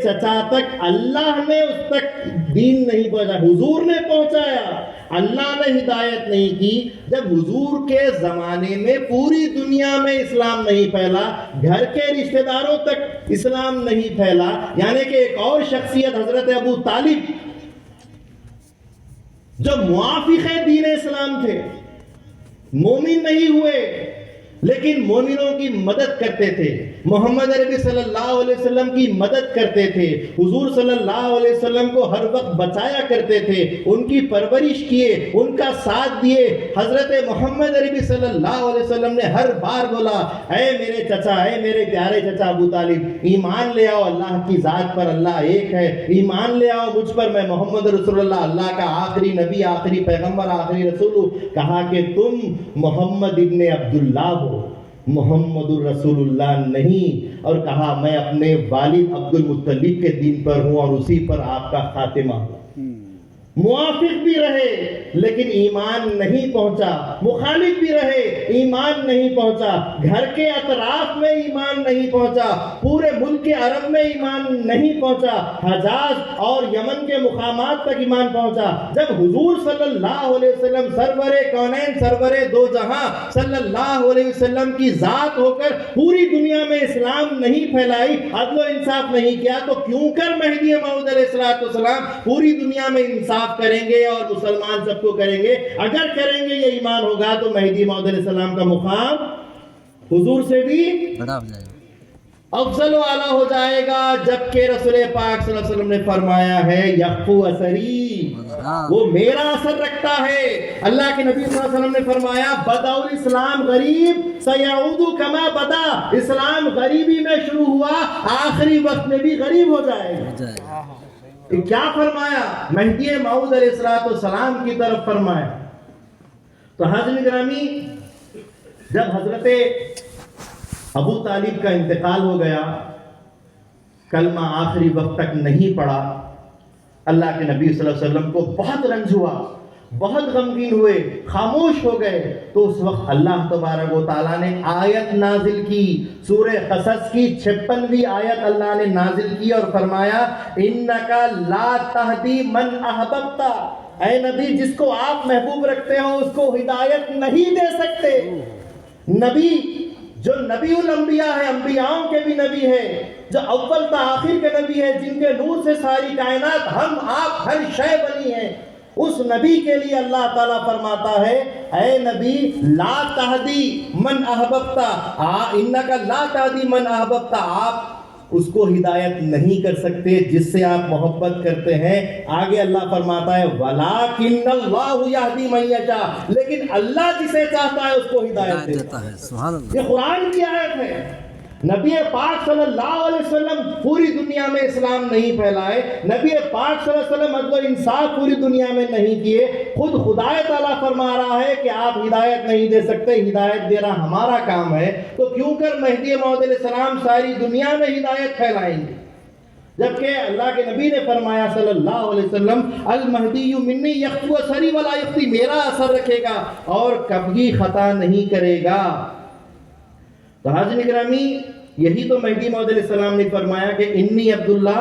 چچا تک اللہ نے اس تک دین نہیں پہنچا، حضور نے پہنچایا، اللہ نے ہدایت نہیں کی۔ جب حضور کے زمانے میں پوری دنیا میں اسلام نہیں پھیلا، گھر کے رشتہ داروں تک اسلام نہیں پھیلا، یعنی کہ ایک اور شخصیت حضرت ابو طالب جو موافق دین اسلام تھے، مومن نہیں ہوئے لیکن مومنوں کی مدد کرتے تھے، محمد عربی صلی اللہ علیہ وسلم کی مدد کرتے تھے، حضور صلی اللہ علیہ وسلم کو ہر وقت بچایا کرتے تھے، ان کی پرورش کیے، ان کا ساتھ دیے۔ حضرت محمد عربی صلی اللہ علیہ وسلم نے ہر بار بولا، اے میرے چچا، اے میرے پیارے چچا ابو طالب، ایمان لے آؤ اللہ کی ذات پر، اللہ ایک ہے، ایمان لے آؤ مجھ پر، میں محمد رسول اللہ کا آخری نبی، آخری پیغمبر، آخری رسول ہوں۔ کہا کہ تم محمد ابن عبداللہ ہو، محمد الرسول اللہ نہیں، اور کہا میں اپنے والد عبد المطلب کے دین پر ہوں اور اسی پر آپ کا خاتمہ ہوں۔ موافق بھی رہے لیکن ایمان نہیں پہنچا، مخالف بھی رہے ایمان نہیں پہنچا، گھر کے اطراف میں ایمان نہیں پہنچا، پورے ملک عرب میں ایمان نہیں پہنچا، حجاز اور یمن کے مقامات تک ایمان پہنچا۔ جب حضور صلی اللہ علیہ وسلم سرور کونین، سرور دو جہاں صلی اللہ علیہ وسلم کی ذات ہو کر پوری دنیا میں اسلام نہیں پھیلائی، عدل و انصاف نہیں کیا، تو کیوں کر مہدی موعود علیہ السلام پوری دنیا میں انصاف کریں گے اور مسلمان سب کو کریں گے؟ اگر کریں گے، یہ ایمان ہوگا، تو مہدی موعود علیہ السلام کا مقام حضور سے بھی بڑا ہو جائے گا، افضل و اعلیٰ ہو جائے گا۔ جبکہ رسول پاک صلی اللہ علیہ وسلم نے فرمایا ہے یخفو اثری، وہ میرا اثر رکھتا ہے۔ اللہ کے نبی صلی اللہ علیہ وسلم نے فرمایا بدأ الاسلام غریب سیعود کما بدا، اسلام غریبی میں شروع ہوا، آخری وقت میں بھی غریب ہو جائے گا۔ کیا فرمایا؟ مہدی موعود علیہ السلام کی طرف فرمایا۔ تو حاضرین گرامی، جب حضرت ابو طالب کا انتقال ہو گیا، کلمہ آخری وقت تک نہیں پڑا، اللہ کے نبی صلی اللہ علیہ وسلم کو بہت رنج ہوا، بہت غمگین ہوئے، خاموش ہو گئے۔ تو اس وقت اللہ تبارک و تعالیٰ نے آیت نازل کی، سورہ قصص کی 56ویں آیت اللہ نے نازل کی اور فرمایا اِنَّكَ لَا تَهْدِي مَنْ أَحْبَبْتَ، اے نبی جس کو آپ محبوب رکھتے ہو اس کو ہدایت نہیں دے سکتے. نبی جو نبی الانبیاء ہے، انبیاؤں کے بھی نبی ہے، جو اول تا آخر کے نبی ہے، جن کے نور سے ساری کائنات ہم آپ ہر شے بنی ہے، اس نبی کے لیے اللہ تعالیٰ فرماتا ہے اے نبی لا تہدی من احببتا، انکا لا تہدی من احببتا، آپ اس کو ہدایت نہیں کر سکتے جس سے آپ محبت کرتے ہیں. آگے اللہ فرماتا ہے وَلَٰكِنَّ اللَّهُ يَهْدِي مَن يَشَاءُ، لیکن اللہ جسے چاہتا ہے اس کو ہدایت دیتا ہے. سبحان اللہ. یہ قرآن کی آیت ہے. نبی پاک صلی اللہ علیہ وسلم پوری دنیا میں اسلام نہیں پھیلائے، نبی پاک صلی اللہ علیہ وسلم عدل و انصاف پوری دنیا میں نہیں کیے. خود خدا تعالیٰ فرما رہا ہے کہ آپ ہدایت نہیں دے سکتے، ہدایت دینا ہمارا کام ہے. تو کیوں کر مہدی موعود علیہ السلام ساری دنیا میں ہدایت پھیلائیں گے، جبکہ اللہ کے نبی نے فرمایا صلی اللہ علیہ وسلم المہدی منی یخطو اثری ولا یخطی، میرا اثر رکھے گا اور کبھی خطا نہیں کرے گا. تو حاضرین گرامی، یہی تو مہدی موعود علیہ السلام نے فرمایا کہ انی عبداللہ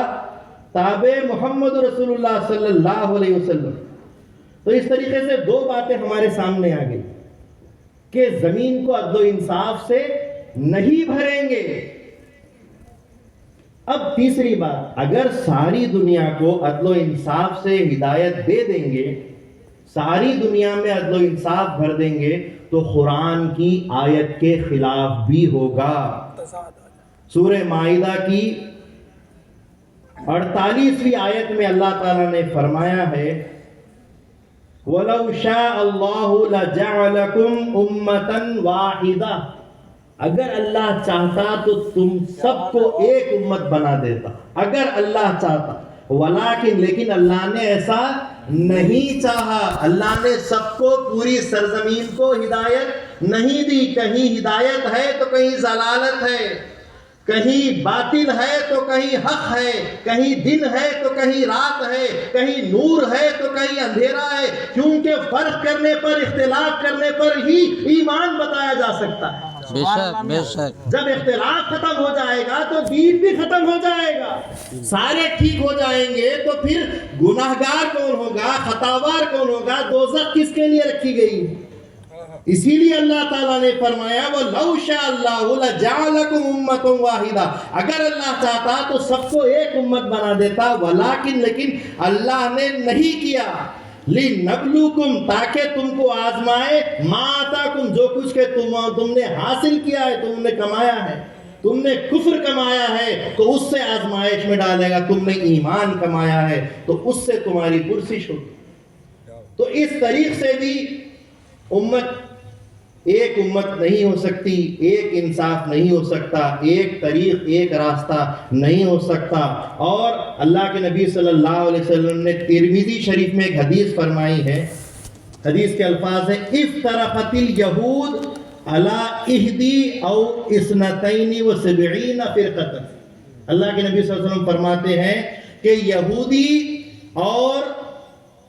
تابع محمد رسول اللہ صلی اللہ علیہ وسلم. تو اس طریقے سے دو باتیں ہمارے سامنے آ گئی کہ زمین کو عدل و انصاف سے نہیں بھریں گے. اب تیسری بات، اگر ساری دنیا کو عدل و انصاف سے ہدایت دے دیں گے، ساری دنیا میں عدل و انصاف بھر دیں گے، تو قرآن کی آیت کے خلاف بھی ہوگا. سورہ مائدہ کی 48ویں آیت میں اللہ تعالیٰ نے فرمایا ہے وَلَوْ شَاءَ اللَّهُ لَجَعَلَكُمْ أُمَّةً وَاحِدَةً، اگر اللہ چاہتا تو تم سب کو ایک امت بنا دیتا، اگر اللہ چاہتا. ولیکن لیکن اللہ نے ایسا نہیں چاہا. اللہ نے سب کو، پوری سرزمین کو ہدایت نہیں دی. کہیں ہدایت ہے تو کہیں ضلالت ہے، کہیں باطل ہے تو کہیں حق ہے، کہیں دن ہے تو کہیں رات ہے، کہیں نور ہے تو کہیں اندھیرا ہے. کیونکہ فرق کرنے پر، اختلاف کرنے پر ہی ایمان بتایا جا سکتا ہے. بے شک بے شک. جب اختلاف ختم ہو جائے گا تو دین بھی ختم ہو جائے گا. سارے ٹھیک ہو جائیں گے تو پھر گناہگار کون ہوگا، خطاوار کون ہوگا، دوزخ کس کے لیے رکھی گئی. اسی لیے اللہ تعالیٰ نے فرمایا وَلَوْ شَاءَ اللَّهُ لَجَعَلَكُمْ أُمَّةً وَاحِدَةً، اگر اللہ چاہتا تو سب کو ایک امت بنا دیتا. ولیکن لیکن اللہ نے نہیں کیا. لِنَبْلُوكُمْ، تاکہ تم کو آزمائے، مَا آتَاكُمْ، جو کچھ کہ تم نے حاصل کیا ہے، تم نے کمایا ہے. تم نے کفر کمایا ہے تو اس سے آزمائش میں ڈالے گا. تم نے ایمان کمایا ہے تو اس سے تمہاری پرسش ہوگی. تو اس طریق سے بھی امت ایک امت نہیں ہو سکتی، ایک انصاف نہیں ہو سکتا، ایک طریق، ایک راستہ نہیں ہو سکتا. اور اللہ کے نبی صلی اللہ علیہ وسلم نے ترمذی شریف میں ایک حدیث فرمائی ہے. حدیث کے الفاظ ہیں افترقت الیہود علی 71 او 72 فرقۃ. اللہ کے نبی صلی اللہ علیہ وسلم فرماتے ہیں کہ یہودی اور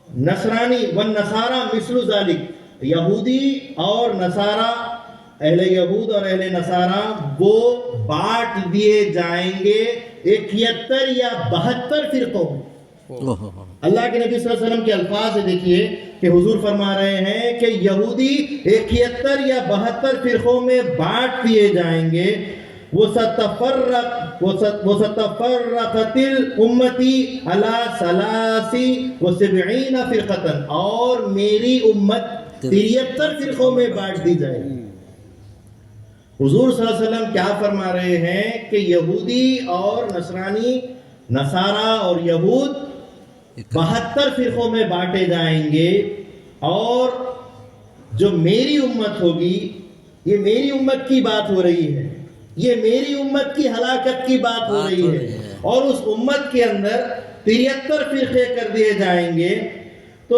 نصرانی والنصارى مثل ذلك، یہودی اور نصارہ، اہل یہود اور اہل نصارہ وہ بانٹ دیے جائیں گے 71 یا 72 فرقوں میں. اللہ کے نبی صلی اللہ علیہ وسلم کے الفاظ دیکھیے کہ حضور فرما رہے ہیں کہ یہودی 71 یا 72 فرقوں میں بانٹ دیے جائیں گے. وَسَتَفَرَّقَتِ الْأُمَّةِ عَلَى 73 فِرْقَةً، اور میری امت 73 فرقوں میں بانٹ دی جائے گی. حضور صلی اللہ علیہ وسلم کیا فرما رہے ہیں کہ یہودی اور نصرانی، نصارہ اور یہود 72 فرقوں میں بانٹے جائیں گے. اور جو میری امت ہوگی، یہ میری امت کی بات ہو رہی ہے، یہ میری امت کی ہلاکت کی بات ہو رہی ہے. اور اس امت کے اندر 73 فرقے کر دیے جائیں گے. تو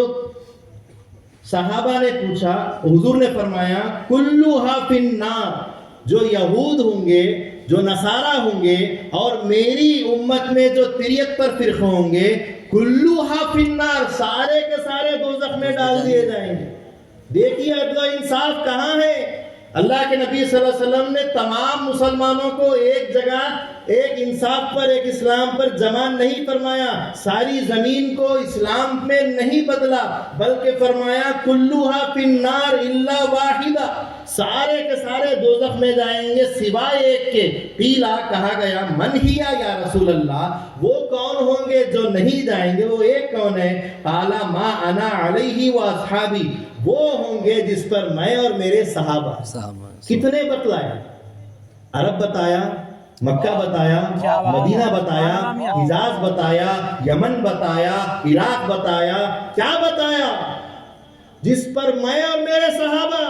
صحابہ نے پوچھا، حضور نے فرمایا کلھا فی النار، جو یہود ہوں گے، جو نصارہ ہوں گے، اور میری امت میں جو 73 فرقے ہوں گے، کلھا فی النار، سارے کے سارے دوزخ میں ڈال دیے جائیں گے. دیکھیے عدل و انصاف کہاں ہے. اللہ کے نبی صلی اللہ علیہ وسلم نے تمام مسلمانوں کو ایک جگہ ایک انصاف پر ایک اسلام پر جمع نہیں فرمایا، ساری زمین کو اسلام میں نہیں بدلا، بلکہ فرمایا کلھا فی النار الا واحدہ، سارے کے سارے دوزخ میں جائیں گے سوائے ایک کے۔ قیلا کہا گیا من ہی یا رسول اللہ، وہ کون ہوں گے جو نہیں جائیں گے، وہ ایک کون ہے؟ قال ما انا علیہ و اصحابی، وہ ہوں گے جس پر میں اور میرے صحابہ۔ کتنے بتلائے؟ عرب بتایا، مکہ بتایا، مدینہ بتایا، حجاز بتایا، یمن بتایا، عراق بتایا، کیا بتایا؟ جس پر میں اور میرے صحابہ،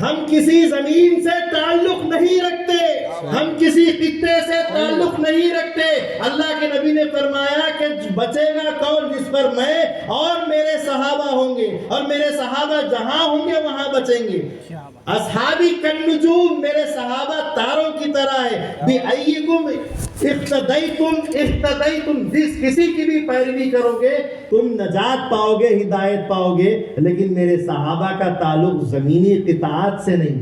ہم کسی زمین سے تعلق نہیں رکھتے، ہم کسی خطے سے تعلق نہیں رکھتے۔ اللہ کے نبی نے فرمایا کہ بچے گا کون؟ جس پر میں اور میرے صحابہ ہوں گے، اور میرے صحابہ جہاں ہوں گے وہاں بچیں گے۔ اصحابی کالنجوم، میرے صحابہ تاروں کی طرح ہے۔ بِأَيِّكُمْ اقتدیتم، جس کسی کی بھی پیروی کرو گے تم نجات پاؤ گے، ہدایت پاؤ گے، لیکن میرے صحابہ کا تعلق زمینی قطاعت سے نہیں۔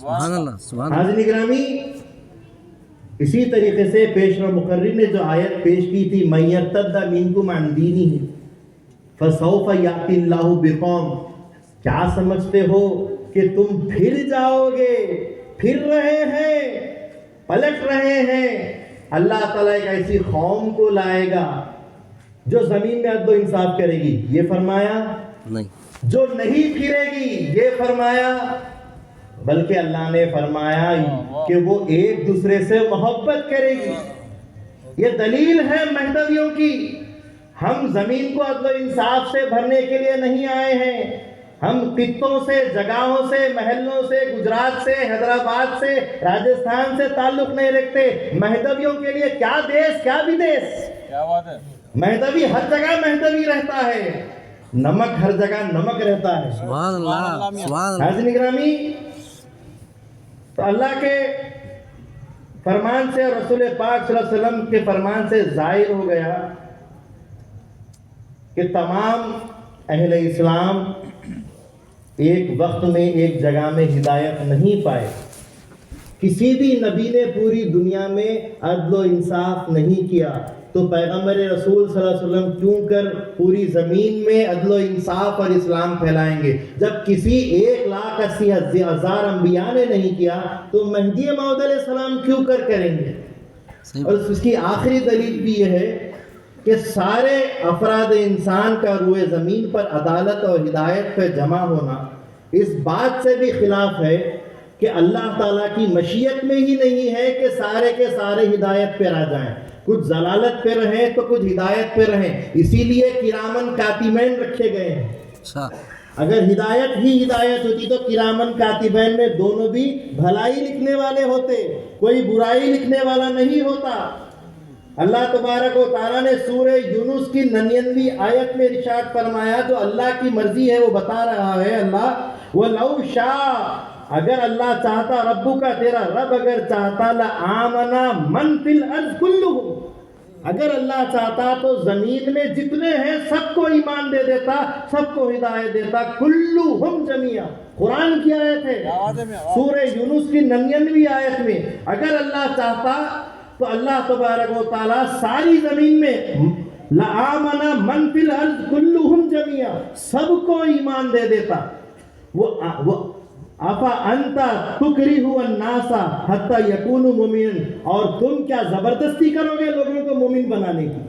سبحان اللہ، سبحان اللہ۔ حاضرین گرامی، اسی طریقے سے پیشوا مقرر نے جو آیت پیش کی تھی مَن یرتد منکم عن دینہ فسوف یأتی اللہ بقوم، کیا سمجھتے ہو کہ تم پھر جاؤ گے؟ پھر رہے ہیں، پلٹ رہے ہیں۔ اللہ تعالیٰ ایک ایسی قوم کو لائے گا جو زمین میں عدل و انصاف کرے گی، یہ فرمایا نہیں، جو نہیں پھرے گی، یہ فرمایا، بلکہ اللہ نے فرمایا کہ وہ ایک دوسرے سے محبت کرے گی۔ یہ دلیل ہے مہدویوں کی۔ ہم زمین کو عدل و انصاف سے بھرنے کے لیے نہیں آئے ہیں، ہم خطوں سے، جگہوں سے، محلوں سے، گجرات سے، حیدرآباد سے، راجستھان سے تعلق نہیں رکھتے۔ مہدویوں کے لیے کیا دیس، کیا ودیس، کیا بات ہے۔ مہدوی ہر جگہ مہدوی رہتا ہے، نمک ہر جگہ نمک رہتا ہے۔ سبحان اللہ، سبحان اللہ۔ حاضرین گرامی، تو اللہ کے فرمان سے، رسول پاک صلی اللہ علیہ وسلم کے فرمان سے ظاہر ہو گیا کہ تمام اہل اسلام ایک وقت میں ایک جگہ میں ہدایت نہیں پائے۔ کسی بھی نبی نے پوری دنیا میں عدل و انصاف نہیں کیا، تو پیغمبر رسول صلی اللہ علیہ وسلم کیوں کر پوری زمین میں عدل و انصاف اور اسلام پھیلائیں گے؟ جب کسی 1,80,000 انبیاء نے نہیں کیا تو مہدی موعود علیہ السلام کیوں کر کریں گے؟ اور اس کی آخری دلیل بھی یہ ہے کہ سارے افراد انسان کا روئے زمین پر عدالت اور ہدایت پہ جمع ہونا اس بات سے بھی خلاف ہے کہ اللہ تعالیٰ کی مشیت میں ہی نہیں ہے کہ سارے کے سارے ہدایت پہ آ جائیں، کچھ ضلالت پہ رہیں تو کچھ ہدایت پہ رہیں، اسی لیے کرامن کاتبین رکھے گئے ہیں۔ اچھا، اگر ہدایت ہی ہدایت ہوتی تو کرامن کاتبین میں دونوں بھی بھلائی لکھنے والے ہوتے، کوئی برائی لکھنے والا نہیں ہوتا۔ اللہ تبارک و تعالیٰ نے سورہ یونس کی 99ویں آیت میں ارشاد فرمایا، جو اللہ کی مرضی ہے وہ بتا رہا ہے اللہ، وَلَوْ شَاءَ، اگر اللہ چاہتا، ربو کا تیرا رب اگر چاہتا، لَآمَنَ مَنْ فِي الْأَرْضِ كُلُّهُمْ، اگر اللہ چاہتا تو زمین میں جتنے ہیں سب کو ایمان دے دیتا، سب کو ہدایت دیتا، کلھم جمیعا، قرآن کی آیت ہے سورہ یونس کی 99ویں آیت میں۔ اگر اللہ چاہتا تو اللہ تبارک و تعالیٰ ساری زمین میں لَآمَنَ مَنْ فِي الْأَرْضِ كُلُّهُمْ جَمِيعًا، سب کو ایمان دے دیتا۔ وہ أَفَأَنْتَ تُكْرِهُ النَّاسَ حَتَّى يَكُونُوا مُؤْمِنِينَ، اور تم کیا زبردستی کرو گے لوگوں کو مومن بنانے کی؟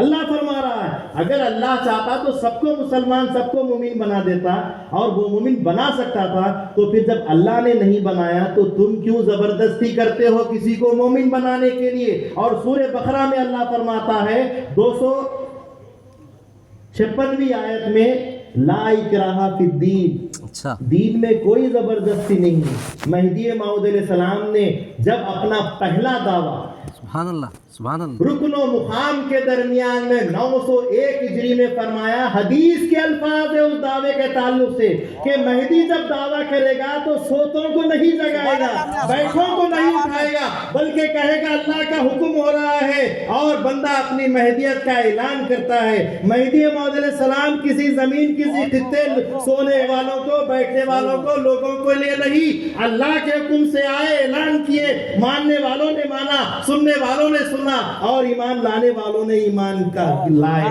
اللہ فرما رہا ہے اگر اللہ چاہتا تو سب کو مسلمان، سب کو مومن بنا دیتا، اور وہ مومن بنا سکتا تھا، تو پھر جب اللہ نے نہیں بنایا تو تم کیوں زبردستی کرتے ہو کسی کو مومن بنانے کے لیے؟ اور سورہ بقرہ میں اللہ فرماتا ہے 256ویں آیت میں، لا اکراہ فی الدین، اچھا، دین میں کوئی زبردستی نہیں۔ مہدی موعود علیہ السلام نے جب اپنا پہلا دعویٰ سبحان اللہ، سبحان اللہ، رکن و مقام کے درمیان میں 901 ہجری میں فرمایا، حدیث کے الفاظ ہے اس دعوے کے تعلق سے کہ مہدی جب دعویٰ کرے گا تو سوتوں کو نہیں جگائے گا، بیٹھوں کو نہیں اٹھائے گا، گا بلکہ کہے گا اللہ کا حکم ہو رہا ہے اور بندہ اپنی مہدیت کا اعلان کرتا ہے۔ مہدی موعود علیہ السلام کسی زمین کسی خطے سونے والوں کو بیٹھنے والوں کو لوگوں کو لیے نہیں، اللہ کے حکم سے آئے، اعلان کیے، ماننے والوں نے مانا، سننے والوں نے سنا اور ایمان لانے والوں نے ایمان کا لائے۔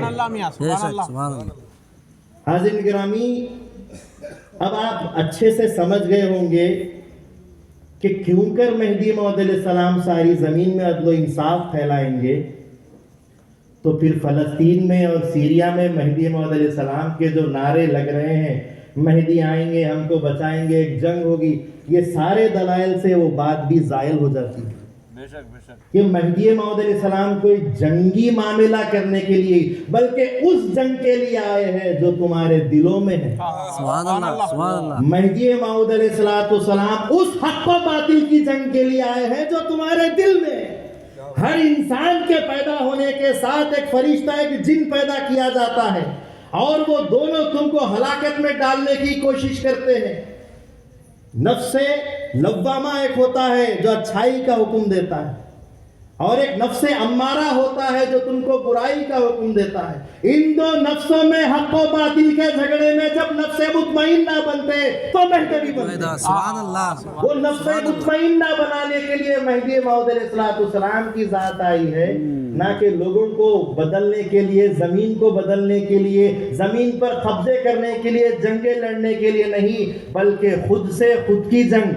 بے شک سبحان اللہ۔ حاضرین گرامی، اب آپ اچھے سے سمجھ گئے ہوں گے کہ کیوں کر مہدی موعود علیہ السلام ساری زمین میں عدل و انصاف پھیلائیں گے۔ تو پھر فلسطین میں اور سیریا میں مہدی موعود علیہ السلام کے جو نعرے لگ رہے ہیں، مہدی آئیں گے ہم کو بچائیں گے، ایک جنگ ہوگی، یہ سارے دلائل سے وہ بات بھی زائل ہو جاتی ہے کہ مہدی موعود علیہ السلام کوئی جنگی معاملہ کرنے کے لیے بلکہ اس جنگ کے لیے آئے ہیں جو تمہارے دلوں میں ہے۔ سبحان اللہ سبحان اللہ۔ مہدی موعود علیہ السلام اس حق و باطل کی جنگ کے لیے آئے ہیں جو تمہارے دل میں ہے۔ ہر انسان کے پیدا ہونے کے ساتھ ایک فرشتہ ایک جن پیدا کیا جاتا ہے اور وہ دونوں تم کو ہلاکت میں ڈالنے کی کوشش کرتے ہیں۔ نفس لوامہ ایک ہوتا ہے جو اچھائی کا حکم دیتا ہے اور ایک نفس امارہ ہوتا ہے جو تم کو برائی کا حکم دیتا ہے۔ ان دو نفسوں میں حق و باطل کے جھگڑے میں جب نفس مطمئنہ بنتے تو مہدی بنتے۔ سبحان اللہ۔ وہ نفس مطمئنہ بنانے کے لیے مہدی موعود علیہ السلام کی ذات آئی ہے، نہ کہ لوگوں کو بدلنے کے لیے، زمین کو بدلنے کے لیے، زمین پر قبضے کرنے کے لیے، جنگیں لڑنے کے لیے نہیں، بلکہ خود سے خود کی جنگ،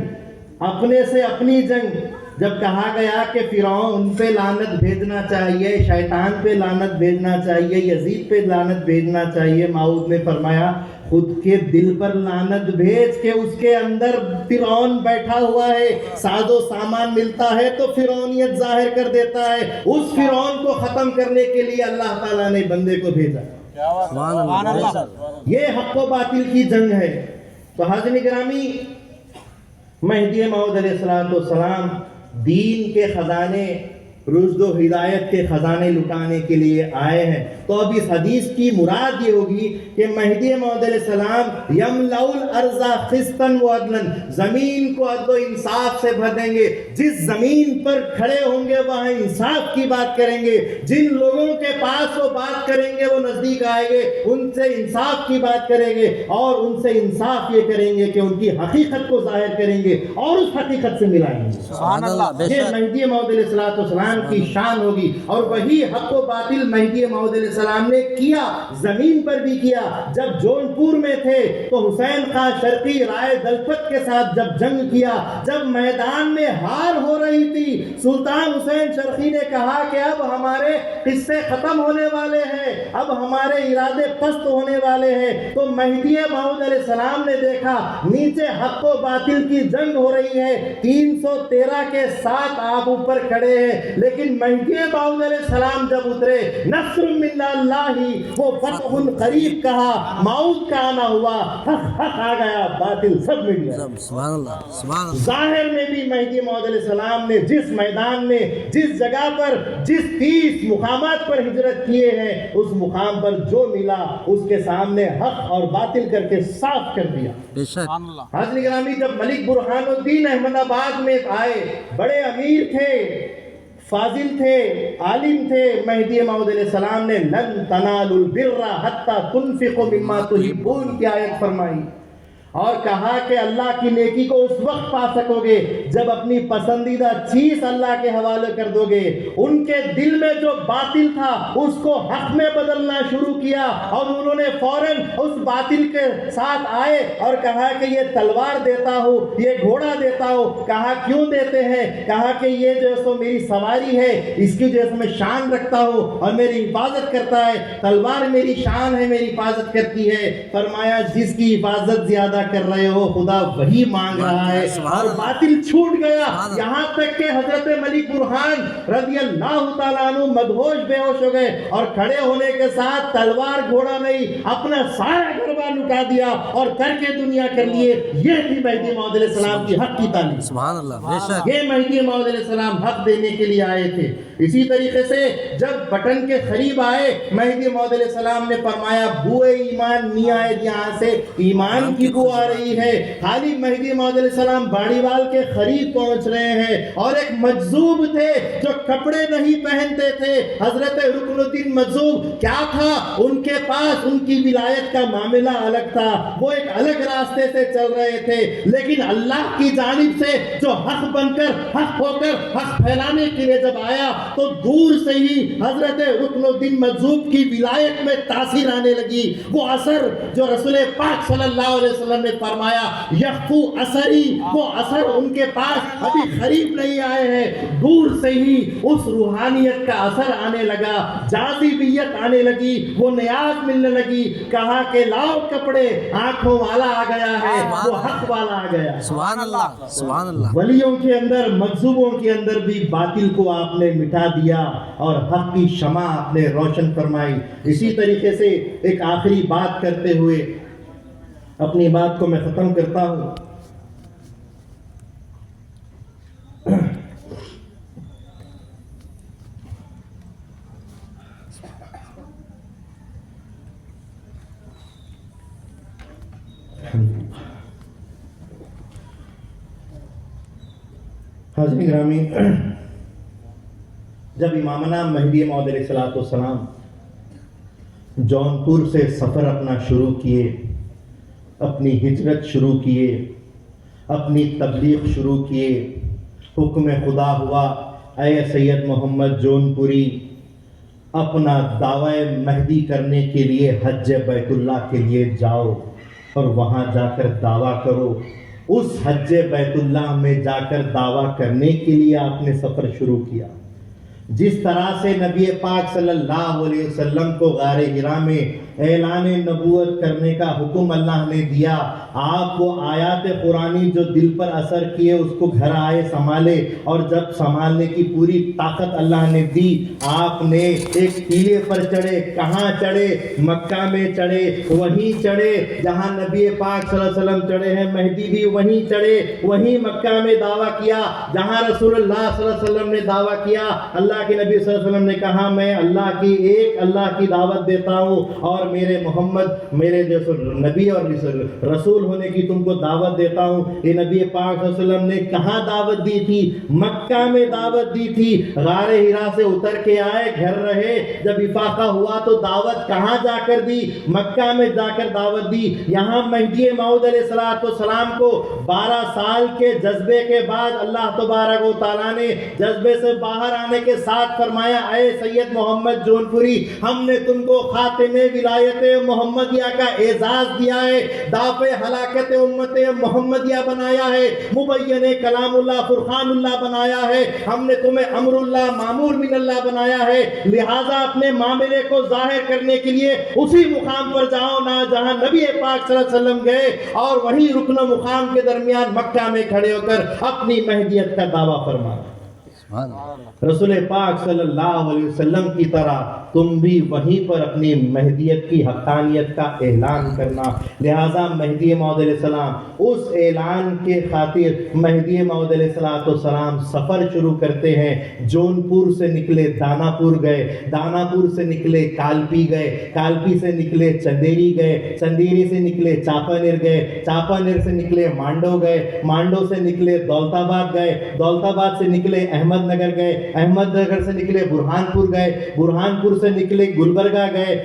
اپنے سے اپنی جنگ۔ جب کہا گیا کہ فرعون پہ لعنت بھیجنا چاہیے، شیطان پہ لعنت بھیجنا چاہیے، یزید پہ لعنت بھیجنا چاہیے، موعود نے فرمایا خود کے دل پر لعنت بھیج کے اس کے اندر فرعون بیٹھا ہوا ہے، ساز و سامان ملتا ہے تو فرعونیت ظاہر کر دیتا ہے۔ اس فرعون کو ختم کرنے کے لیے اللہ تعالیٰ نے بندے کو بھیجا۔ سبحان اللہ۔ یہ حق و باطل کی جنگ ہے۔ تو حاضرین گرامی، مہدی موعود علیہ السلام دین کے خزانے، رشد و ہدایت کے خزانے لٹانے کے لیے آئے ہیں۔ تو اب اس حدیث کی مراد یہ ہوگی کہ مہدی موعود علیہ السلام یملأ الارض قسطا وعدلا، زمین کو عدل و انصاف سے بھر دیں گے۔ جس زمین پر کھڑے ہوں گے وہاں انصاف کی بات کریں گے، جن لوگوں کے پاس وہ بات کریں گے وہ نزدیک آئیں گے، ان سے انصاف کی بات کریں گے اور ان سے انصاف یہ کریں گے کہ ان کی حقیقت کو ظاہر کریں گے اور اس حقیقت سے ملائیں گے۔ سبحان اللہ۔ بے یہ شک مہدی موعود علیہ السلام کی شان ہوگی، اور وہی حق و باطل مہدی موعود علیہ السلام نے کیا، زمین پر بھی کیا۔ جب جون پور میں تھے تو حسین خان شرقی رائے دلپت کے ساتھ جب جنگ کیا، جب میدان میں ہار ہو رہی تھی، سلطان حسین شرقی نے کہا کہ اب ہمارے قصے ختم ہونے والے ہیں، اب ہمارے ارادے پست ہونے والے ہیں۔ تو مہدی موعود علیہ السلام نے دیکھا نیچے حق و باطل کی جنگ ہو رہی ہے، 313 کے ساتھ آپ اوپر کھڑے ہیں، لیکن مہدی موعود علیہ السلام جب اترے، نصر من اللہ، وہ فتح قریب کہا، موعود کا آنا ہوا، حق آ گیا، باطل سب مٹ گیا۔ سبحان اللہ سبحان اللہ۔ ظاہر میں بھی مہدی موعود علیہ السلام نے جس میدان میں، جس جگہ پر، جس 30 مقامات پر ہجرت کیے ہیں، اس مقام پر جو ملا اس کے سامنے حق اور باطل کر کے صاف کر دیا۔ بے شک۔ حاضرین گرامی، جب ملک برہان الدین احمد آباد میں آئے، بڑے امیر تھے، فاضل تھے، عالم تھے، مہدی موعود علیہ السلام نے لن تنالوا البر حتی تنفقوا مما تحبون کی آیت فرمائی اور کہا کہ اللہ کی نیکی کو اس وقت پا سکو گے جب اپنی پسندیدہ چیز اللہ کے حوالے کر دو گے۔ ان کے دل میں جو باطل تھا اس کو حق میں بدلنا شروع کیا اور انہوں نے فوراً اس باطل کے ساتھ آئے اور کہا کہ یہ تلوار دیتا ہوں، یہ گھوڑا دیتا ہوں۔ کہا کیوں دیتے ہیں؟ کہا کہ یہ جو سو میری سواری ہے، اس کی جو میں شان رکھتا ہوں اور میری حفاظت کرتا ہے، تلوار میری شان ہے، میری حفاظت کرتی ہے۔ فرمایا جس کی حفاظت زیادہ کر رہے ہو خدا وہی مانگ رہا ہے، اور باطل چھوٹ گیا، یہاں تک کہ حضرت ملک برہان رضی اللہ تعالیٰ عنہ مدہوش بے ہوش ہو گئے اور کھڑے ہونے کے ساتھ تلوار گھوڑا نہیں، اپنا سارا گھر مرتبہ لٹا دیا اور کر کے دنیا کر لیے. یہ تھی مہدی موعود علیہ السلام کی حق کی تعلیم. سبحان اللہ بے شک یہ مہدی موعود علیہ السلام حق دینے کے لیے آئے تھے. اسی طریقے سے جب بٹن کے قریب آئے مہدی موعود علیہ السلام نے فرمایا بوئے ایمان نہیں آئے یہاں سے ایمان کی بو آ رہی ہے. خالی مہدی موعود علیہ السلام باڑی وال کے قریب پہنچ رہے ہیں اور ایک مجذوب تھے جو کپڑے نہیں پہنتے تھے. حضرت رکن الدین مجذوب کیا تھا ان کے پاس ان کی ولایت کا معاملہ الگ تھا. وہ ایک الگ راستے سے چل رہے تھے لیکن اللہ کی جانب سے جو حق بن کر حق ہو کر حق پھیلانے کے لیے جب آیا تو دور سے ہی حضرت رکن الدین مجذوب کی ولایت میں تاثیر آنے لگی. وہ اثر جو رسول پاک صلی اللہ علیہ وسلم نے فرمایا یخفو اثری وہ اثر ان کے پاس ابھی قریب نہیں آئے ہیں. دور سے ہی اس روحانیت کا اثر آنے لگا جاذبیت آنے لگی وہ نیاز ملنے لگی. کہا کہ لاؤ کپڑے آنکھوں والا آ گیا ہے وہ حق والا آ گیا. سبحان اللہ سبحان اللہ. ولیوں کے اندر مجذوبوں کے اندر بھی باطل کو آپ نے مٹا دیا اور حق کی شمع آپ نے روشن فرمائی. اسی طریقے سے ایک آخری بات کرتے ہوئے اپنی بات کو میں ختم کرتا ہوں. حاضرین گرامی جب امامنا مہدی موعود علیہ السلام جونپور سے سفر اپنا شروع کیے اپنی ہجرت شروع کیے اپنی تبلیغ شروع کیے حکم خدا ہوا اے سید محمد جونپوری اپنا دعوی مہدی کرنے کے لیے حج بیت اللہ کے لیے جاؤ اور وہاں جا کر دعویٰ کرو. اس حج بیت اللہ میں جا کر دعویٰ کرنے کے لیے آپ نے سفر شروع کیا. جس طرح سے نبی پاک صلی اللہ علیہ وسلم کو غار حرا میں اعلان نبوت کرنے کا حکم اللہ نے دیا آپ وہ آیات قرآنی جو دل پر اثر کیے اس کو گھر آئے سنبھالے اور جب سنبھالنے کی پوری طاقت اللہ نے دی آپ نے ایک ٹیلے پر چڑھے. کہاں چڑھے؟ مکہ میں چڑھے. وہیں چڑھے جہاں نبی پاک صلی اللہ علیہ وسلم چڑھے ہیں. مہدی بھی وہیں چڑھے وہیں مکہ میں دعویٰ کیا جہاں رسول اللہ صلی اللہ علیہ وسلم نے دعویٰ کیا. اللہ کے نبی صلی اللہ علیہ وسلم نے کہا میں اللہ کی دعوت دیتا ہوں اور میرے محمد میرے جیسے نبی اور رسول ہونے کی تم کو دعوت دیتا ہوں. یہ نبی پاک صلی اللہ علیہ وسلم نے کہاں دعوت دی تھی؟ مکہ میں دعوت دی تھی. غار حرا سے اتر کے آئے گھر رہے جب افاقہ ہوا تو دعوت کہاں جا کر دی؟ مکہ میں جا کر دعوت دی. یہاں مہدی موعود علیہ السلام کو 12 سال کے جذبے کے بعد اللہ تبارک و تعالیٰ نے جذبے سے باہر آنے کے ساتھ فرمایا اے سید محمد جونپوری ہم نے تم کو خاتم ولایت محمدیہ کا اعزاز دیا ہے دافع ہلاکت امت محمدیہ بنایا ہے مبین کلام اللہ فرقان اللہ بنایا ہے ہم نے تمہیں امر اللہ معمور من اللہ بنایا ہے. لہٰذا اپنے معاملے کو ظاہر کرنے کے لیے اسی مقام پر جاؤ نہ جہاں نبی پاک صلی اللہ علیہ وسلم گئے اور وہیں رکن و مقام کے درمیان مکہ میں کھڑے ہو کر اپنی مہدیت کا دعویٰ فرمایا. رسول پاک صلی اللہ علیہ وسلم کی طرح تم بھی وہیں پر اپنی مہدیت کی حقانیت کا اعلان کرنا. لہٰذا مہدی موعود علیہ السلام اس اعلان کے خاطر مہدی موعود علیہ السلام سفر شروع کرتے ہیں. جونپور سے نکلے دانا پور گئے, دانا پور سے نکلے کالپی گئے, کالپی سے نکلے چندیری گئے, چندیری سے نکلے چاپانیر گئے, چاپانیر سے نکلے مانڈو گئے, مانڈو سے نکلے دولت آباد گئے, دولت آباد سے نکلے احمد نگر گئے, احمد نگر سے نکلے برہان پور گئے, برہان پور سے نکلے گلبرگہ گئے,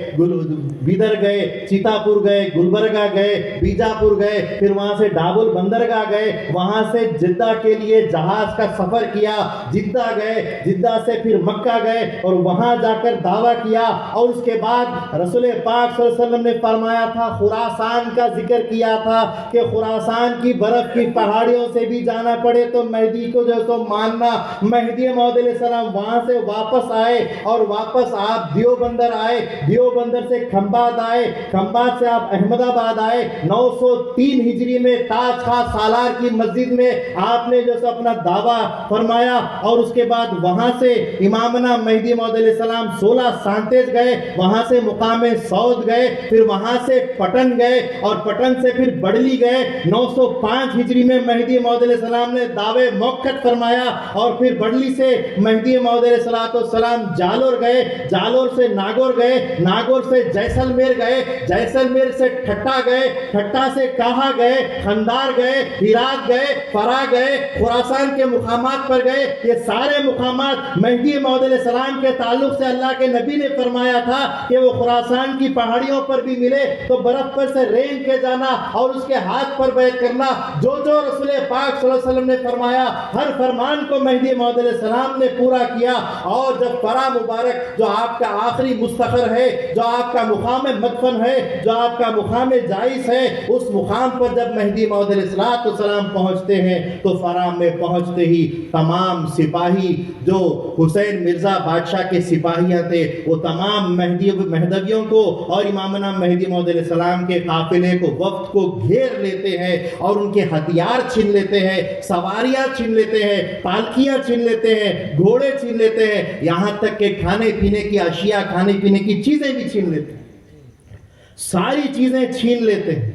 بیدر گئے, چیتا پور گئے, گلبرگہ گئے, بیجاپور گئے, پھر وہاں سے ڈابل بندرگاہ گئے, وہاں سے جدہ کے لیے جہاز کا سفر کیا, جدہ گئے, جدہ سے پھر مکہ گئے اور وہاں جا کر دعویٰ کیا. اور اس کے بعد رسول پاک صلی اللہ علیہ وسلم نے فرمایا تھا خراسان کا ذکر کیا تھا کہ خراسان کی برف کی پہاڑیوں سے بھی جانا پڑے تو مہدی کو جو سو ماننا. مہدی موعود علیہ السلام وہاں سے واپس آئے اور واپس آپ دیوبندر آئے، دیوبندر سے کھمبات آئے، کھمبات سے آپ احمد آباد آئے، 903 ہجری میں تاج خواہ سالار کی مسجد میں آپ نے جو اپنا دعویٰ فرمایا، اور اس کے بعد وہاں سے امامنا مہدی موعود علیہ السلام 16 سانتیز گئے، وہاں سے مقام سعود گئے، پھر وہاں سے پٹن گئے، اور پٹن سے پھر بڑلی گئے۔ 905 ہجری میں مہدی موعود علیہ السلام نے دعوے موقت فرمایا، اور پھر بڑلی سے مہدی موعود علیہ السلام جالور گئے، جالور سے ناگور گئے، ناگور سے جیسلمیر گئے، جیسلمیر سے ٹھٹا گئے، ٹھٹا سے کاہا گئے، خندار گئے، ہرات گئے، فرا گئے، خراسان کے مقامات پر گئے۔ یہ سارے مقامات مہدی موعود علیہ السلام کے تعلق سے اللہ کے نبی نے فرمایا تھا کہ وہ خراسان کی پہاڑیوں پر بھی ملے تو برف پر سے رینگ کے جانا اور اس کے ہاتھ پر بیعت کرنا۔ جو جو رسول پاک صلی اللہ علیہ وسلم نے فرمایا ہر فرمان کو مہدی موعود علیہ السلام نے پورا کیا۔ اور جب فرا مبارک جو آپ کا آخری مستقر ہے، جو آپ کا مقام مدفن ہے، جو آپ کا مقام جائز ہے، اس مقام پر جب مہدی موعود علیہ السلام پہنچتے ہیں تو فرا میں پہنچتے ہی تمام سپاہی جو حسین مرزا بادشاہ کے سپاہیاں تھے وہ تمام مہدویوں کو اور امامنا مہدی موعود علیہ السلام کے قافلے کو وفد کو گھیر لیتے ہیں اور ان کے ہتھیار چھین لیتے ہیں، سواریاں چھین لیتے ہیں، پالکیاں چھین لیتے ہیں، گھوڑے چھین لیتے ہیں، یہاں تک کہ کھانے پینے کی اشیاء، کھانے پینے کی چیزیں بھی چھین لیتے ہیں، ساری چیزیں چھین لیتے ہیں۔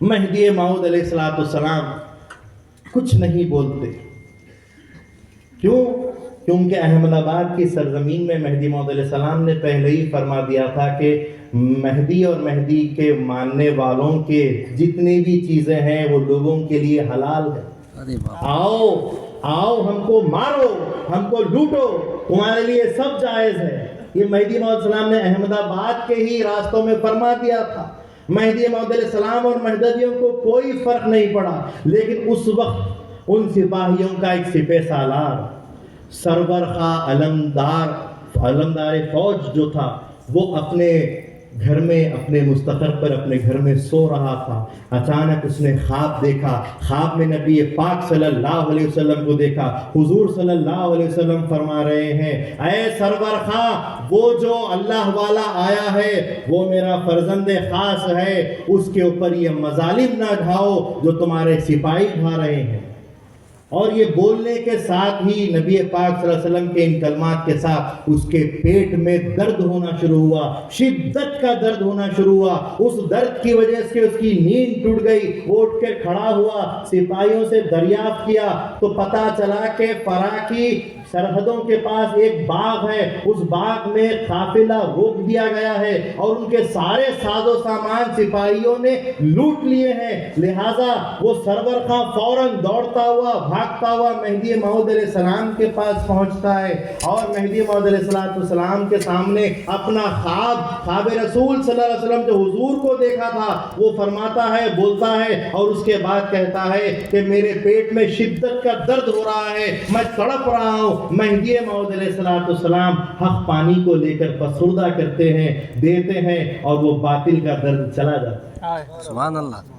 مہدی موعود علیہ السلام کچھ نہیں بولتے، کیوں؟ کیونکہ احمد آباد کی سرزمین میں مہدی موعود علیہ السلام نے پہلے ہی فرما دیا تھا کہ مہدی اور مہدی کے ماننے والوں کے جتنی بھی چیزیں ہیں وہ لوگوں کے لیے حلال ہے۔ آؤ آؤ، ہم کو مارو، ہم کو لوٹو، تمہارے لیے سب جائز ہے۔ یہ مہدی موعود علیہ السلام نے احمد آباد کے ہی راستوں میں فرما دیا تھا۔ مہدی موعود علیہ السلام اور مہدویوں کو کوئی فرق نہیں پڑا، لیکن اس وقت ان سپاہیوں کا ایک سپہ سالار سرور خواہ علمدار فوج جو تھا وہ اپنے گھر میں، اپنے مستقر پر اپنے گھر میں سو رہا تھا۔ اچانک اس نے خواب دیکھا، خواب میں نبی پاک صلی اللہ علیہ وسلم کو دیکھا۔ حضور صلی اللہ علیہ وسلم فرما رہے ہیں، اے سرور خواہ، وہ جو اللہ والا آیا ہے وہ میرا فرزند خاص ہے، اس کے اوپر یہ مظالم نہ ڈھاؤ جو تمہارے سپاہی ڈھا رہے ہیں۔ اور یہ بولنے کے ساتھ ہی نبی پاک صلی اللہ علیہ وسلم کے ان کلمات کے ساتھ اس کے پیٹ میں درد ہونا شروع ہوا، شدت کا درد ہونا شروع ہوا۔ اس درد کی وجہ سے اس کی نیند ٹوٹ گئی، وہ اٹھ کے کھڑا ہوا، سپاہیوں سے دریافت کیا تو پتا چلا کہ فرا کی سرحدوں کے پاس ایک باغ ہے، اس باغ میں قافلہ روک دیا گیا ہے اور ان کے سارے ساز و سامان سپاہیوں نے لوٹ لیے ہیں۔ لہٰذا وہ سرور خواہ فوراً دوڑتا ہوا، بھاگتا ہوا مہدی موعود علیہ السلام کے پاس پہنچتا ہے اور مہدی موعود علیہ السلام کے سامنے اپنا خواب رسول صلی اللہ علیہ وسلم جو حضور کو دیکھا تھا وہ فرماتا ہے، بولتا ہے، اور اس کے بعد کہتا ہے کہ میرے پیٹ میں شدت کا درد ہو رہا ہے، میں تڑپ رہا ہوں۔ مہدی موعود علیہ السلام حق پانی کو لے کر فسردہ کرتے ہیں، دیتے ہیں، اور وہ باطل کا درد چلا جاتا ہے۔ سبحان اللہ۔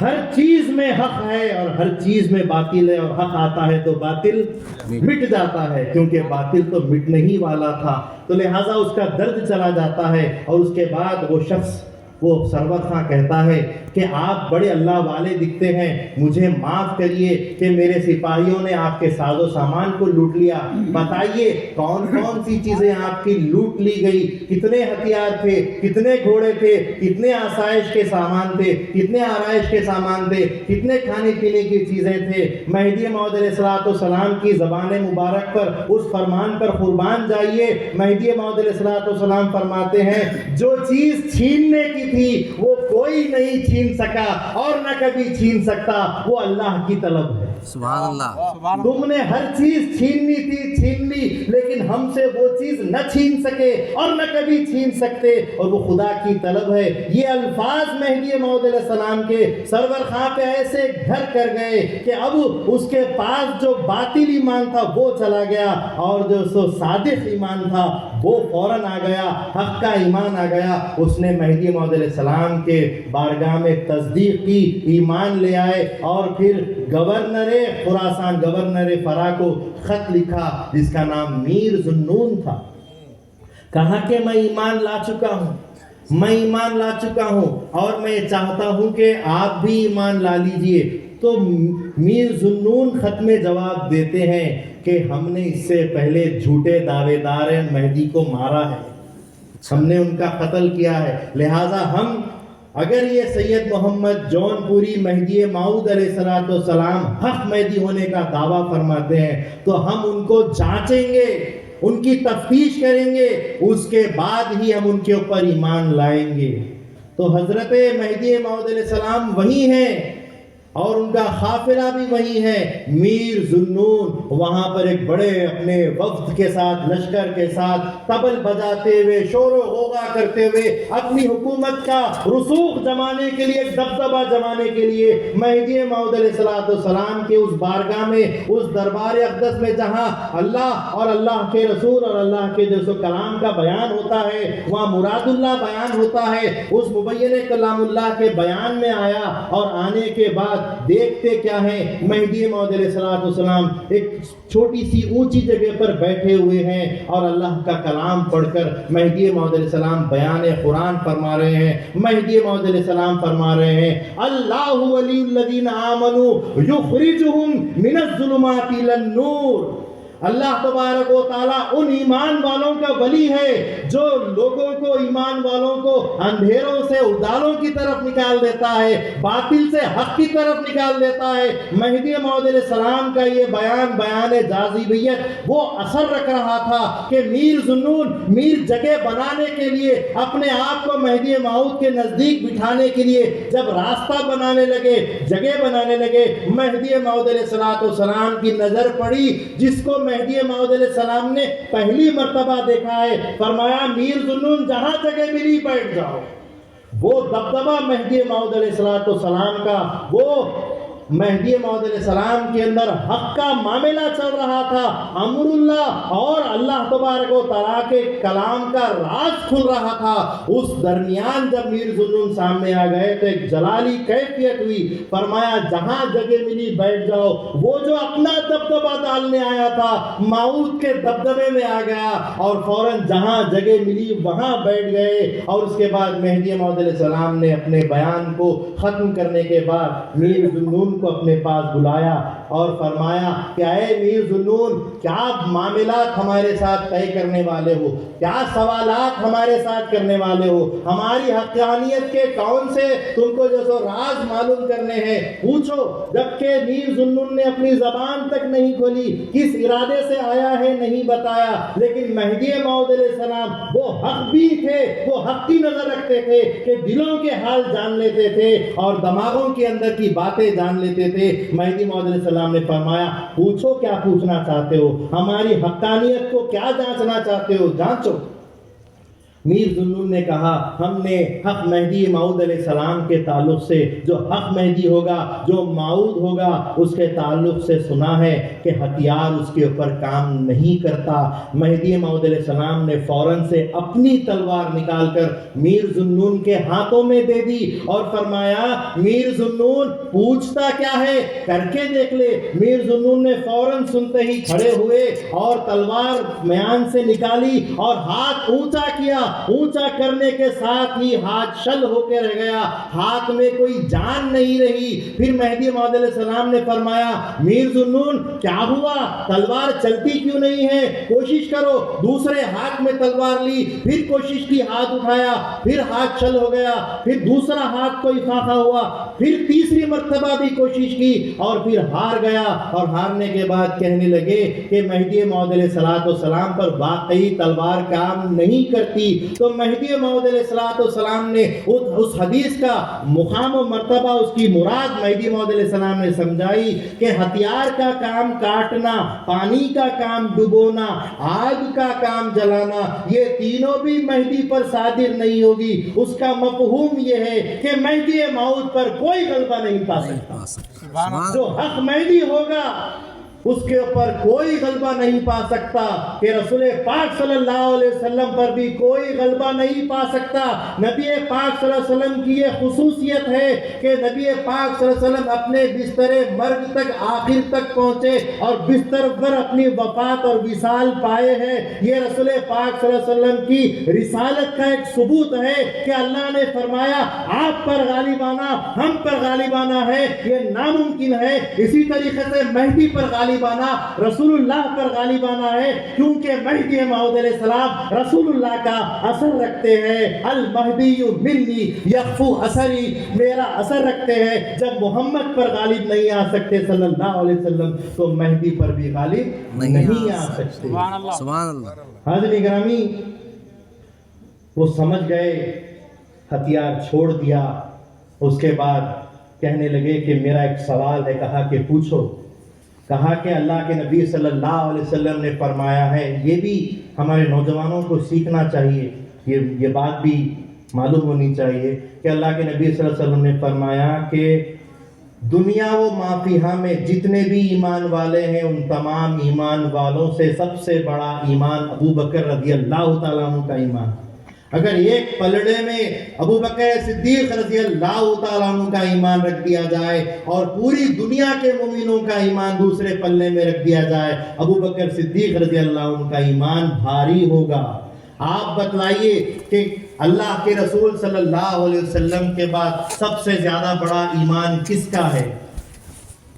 ہر چیز میں حق ہے اور ہر چیز میں باطل ہے، اور حق آتا ہے تو باطل مٹ جاتا ہے، کیونکہ باطل تو مٹنے ہی والا تھا، تو لہٰذا اس کا درد چلا جاتا ہے۔ اور اس کے بعد وہ شخص، وہ سرور خواہ کہتا ہے کہ آپ بڑے اللہ والے دکھتے ہیں، مجھے معاف کریے کہ میرے سپاہیوں نے آپ کے ساز و سامان کو لوٹ لیا، بتائیے کون کون سی چیزیں آپ کی لوٹ لی گئی، کتنے ہتھیار تھے، کتنے گھوڑے تھے، کتنے آسائش کے سامان تھے، کتنے آرائش کے سامان تھے، کتنے کھانے پینے کی چیزیں تھے۔ مہدی موعود علیہ السلام کی زبان مبارک پر اس فرمان پر قربان جائیے۔ مہدی موعود علیہ السلام فرماتے ہیں، جو چیز چھیننے کی تھی وہ کوئی نہیں چھین سکا اور نہ کبھی چھین سکتا، وہ اللہ کی طلب ہے۔ سبحان اللہ۔ تم نے ہر چیز چھیننی تھی، چھین لی، لیکن ہم سے وہ چیز نہ چھین سکے اور نہ کبھی چھین سکتے، اور وہ خدا کی طلب ہے۔ یہ الفاظ مہدی موعود علیہ السلام کے سرور خواہ پہ ایسے گھر کر گئے کہ اب اس کے پاس جو باطل ایمان تھا وہ چلا گیا، اور جو صادق ایمان تھا وہ فوراً آ گیا، حق کا ایمان آ گیا۔ اس نے مہدی موعود علیہ السلام کے بارگاہ میں تصدیق کی، ایمان لے آئے، اور پھر گورنر خراسان گورنر فرا کو خط لکھا جس کا نام میر ذوالنون تھا. کہا کہ میں ایمان لا چکا ہوں، میں ایمان لا چکا ہوں اور میں چاہتا ہوں کہ آپ بھی ایمان لا لیجئے. تو میر ذوالنون خط میں جواب دیتے ہیں کہ ہم نے اس سے پہلے جھوٹے دعوے دار مہدی کو مارا ہے، ہم نے ان کا قتل کیا ہے، لہٰذا ہم اگر یہ سید محمد جون پوری مہدی موعود علیہ السلام حق مہدی ہونے کا دعویٰ فرماتے ہیں تو ہم ان کو جانچیں گے، ان کی تفتیش کریں گے، اس کے بعد ہی ہم ان کے اوپر ایمان لائیں گے. تو حضرت مہدی موعود علیہ السلام وہی ہیں اور ان کا قافلہ بھی وہی ہے. میر ذوالنون وہاں پر ایک بڑے اپنے وفد کے ساتھ، لشکر کے ساتھ طبل بجاتے ہوئے، شور و غوغا کرتے ہوئے، اپنی حکومت کا رسوخ جمانے کے لیے، دبدبہ جمانے کے لیے مہدی موعود علیہ السلام کے اس بارگاہ میں، اس دربار اقدس میں جہاں اللہ اور اللہ کے رسول اور اللہ کے جو کلام کا بیان ہوتا ہے، وہاں مراد اللہ بیان ہوتا ہے، اس مبین کلام اللہ کے بیان میں آیا. اور آنے کے بعد دیکھتے کیا ہیں، مہدی موعود علیہ السلام ایک چھوٹی سی اونچی جگہ پر بیٹھے ہوئے ہیں اور اللہ کا کلام پڑھ کر مہدی موعود علیہ السلام بیان قرآن فرما رہے ہیں. مہدی موعود علیہ السلام فرما رہے ہیں اللہ ولی الذین آمنوا یخرجہم من الظلمات الی النور. اللہ تبارک و تعالیٰ ان ایمان والوں کا ولی ہے جو لوگوں کو، ایمان والوں کو اندھیروں سے اجالوں کی طرف نکال دیتا ہے، باطل سے حق کی طرف نکال دیتا ہے. مہدی موعود علیہ السلام کا یہ بیان جاذبیت وہ اثر رکھ رہا تھا کہ میر ذوالنون میر جگہ بنانے کے لیے، اپنے آپ کو مہدی موعود کے نزدیک بٹھانے کے لیے جب راستہ بنانے لگے، جگہ بنانے لگے، مہدی موعود علیہ السلام کی نظر پڑی جس کو مہدی موعود علیہ السلام نے پہلی مرتبہ دیکھا ہے. فرمایا میر ذوالنون جہاں جگہ ملی بیٹھ جاؤ. وہ دبدبہ مہدی موعود علیہ السلام کا، وہ مہدی موعود علیہ السلام کے اندر حق کا معاملہ چل رہا تھا، امر اللہ اور اللہ تبارک و تعالیٰ کے کلام کا راز کھل رہا تھا. اس درمیان جب میر ذوالنون سامنے آ گئے تو ایک جلالی کیفیت ہوئی. فرمایا جہاں جگہ ملی بیٹھ جاؤ. وہ جو اپنا دبدبہ ڈالنے آیا تھا موعود کے دبدبے میں آ گیا اور فوراً جہاں جگہ ملی وہاں بیٹھ گئے. اور اس کے بعد مہدی موعود علیہ السلام نے اپنے بیان کو ختم کرنے کے بعد میر ذوالنون کو اپنے پاس بلایا اور فرمایا کہ اے میر ذوالنون، کیا معاملات ہمارے ساتھ طے کرنے والے ہو، کیا سوالات ہمارے ساتھ کرنے والے ہو، ہماری حقانیت کے کون سے تم کو جو راز معلوم کرنے ہیں پوچھو. جبکہ میر ذوالنون نے اپنی زبان تک نہیں کھولی، کس ارادے سے آیا ہے نہیں بتایا، لیکن مہدی موعود علیہ السلام وہ حق بھی تھے، وہ حق کی نظر رکھتے تھے کہ دلوں کے حال جان لیتے تھے اور دماغوں کے اندر کی باتیں جان لیتے تھے. مہدی موعود علیہ السلام نے فرمایا پوچھو کیا پوچھنا چاہتے ہو، ہماری حقانیت کو کیا جانچنا چاہتے ہو، جانچو. میر ذوالنون نے کہا ہم نے حق مہدی موعود علیہ السلام کے تعلق سے، جو حق مہدی ہوگا، جو موعود ہوگا، اس کے تعلق سے سنا ہے کہ ہتھیار اس کے اوپر کام نہیں کرتا. مہدی موعود علیہ السلام نے فوراً سے اپنی تلوار نکال کر میر ذوالنون کے ہاتھوں میں دے دی اور فرمایا میر ذوالنون پوچھتا کیا ہے، کر کے دیکھ لے. میر ذوالنون نے فوراً سنتے ہی کھڑے ہوئے اور تلوار میان سے نکالی اور ہاتھ اونچا کیا. اونچا کرنے کے ساتھ ہی ہاتھ شل ہو کے رہ گیا، ہاتھ میں کوئی جان نہیں رہی. پھر مہدی موعود علیہ السلام نے فرمایا میر ذوالنون کیا ہوا، تلوار چلتی کیوں نہیں ہے، کوشش کرو. دوسرے ہاتھ میں تلوار لی، پھر کوشش کی، ہاتھ اٹھایا، پھر ہاتھ شل ہو گیا. پھر دوسرا ہاتھ کوئی فاقہ ہوا، پھر تیسری مرتبہ بھی کوشش کی اور پھر ہار گیا. اور ہارنے کے بعد کہنے لگے کہ مہدی موعود علیہ السلام پر واقعی تلوار کام نہیں کرتی. تو مہدی موعود علیہ السلام نے اس حدیث کا مقام و مرتبہ، اس کی مراد مہدی موعود علیہ السلام نے سمجھائی کہ ہتھیار کا کام کاٹنا، پانی کا کام ڈبونا، آگ کا کام جلانا، یہ تینوں بھی مہدی پر صادر نہیں ہوگی. اس کا مفہوم یہ ہے کہ مہدی موعود پر کوئی غلبہ نہیں پا سکتا. جو حق مہدی ہوگا اس کے اوپر کوئی غلبہ نہیں پا سکتا کہ رسول پاک صلی اللہ علیہ وسلم پر بھی کوئی غلبہ نہیں پا سکتا۔ نبی پاک صلی اللہ علیہ وسلم کی یہ خصوصیت ہے کہ نبی پاک صلی اللہ علیہ وسلم اپنے بستر مرگ تک آخر تک پہنچے اور بستر پر اپنی وفات اور وصال پائے ہیں۔ یہ رسول پاک صلی اللہ علیہ وسلم کی رسالت کا ایک ثبوت ہے کہ اللہ نے فرمایا آپ پر غالبانہ ہم پر غالبانہ ہے، یہ ناممکن ہے۔ اسی طریقے سے مہدی پر غالبانہ رسول اللہ پر غالبانہ ہے، کیونکہ مہدی موعود علیہ السلام رسول اللہ کا اثر رکھتے ہیں۔ المہدی منی یخفو اثری، میرا اثر رکھتے ہیں۔ جب محمد پر غالب نہیں آ سکتے صلی اللہ علیہ وسلم تو مہدی پر بھی غالب نہیں آ سکتے۔ سبحان اللہ۔ حاضرین گرامی، وہ سمجھ گئے، ہتھیار چھوڑ دیا۔ اس کے بعد کہنے لگے کہ میرا ایک سوال ہے۔ کہا کہ پوچھو۔ کہا کہ اللہ کے نبی صلی اللہ علیہ وسلم نے فرمایا ہے، یہ بھی ہمارے نوجوانوں کو سیکھنا چاہیے، یہ بات بھی معلوم ہونی چاہیے کہ اللہ کے نبی صلی اللہ علیہ وسلم نے فرمایا کہ دنیا و ما فیہا میں جتنے بھی ایمان والے ہیں ان تمام ایمان والوں سے سب سے بڑا ایمان ابو بکر رضی اللہ تعالیٰ عنہ کا ایمان۔ اگر ایک پلڑے میں ابو بکر صدیق رضی اللہ تعالیٰ عنہ کا ایمان رکھ دیا جائے اور پوری دنیا کے مومنوں کا ایمان دوسرے پلڑے میں رکھ دیا جائے، ابو بکر صدیق رضی اللہ عنہ کا ایمان بھاری ہوگا۔ آپ بتلائیے کہ اللہ کے رسول صلی اللہ علیہ وسلم کے بعد سب سے زیادہ بڑا ایمان کس کا ہے؟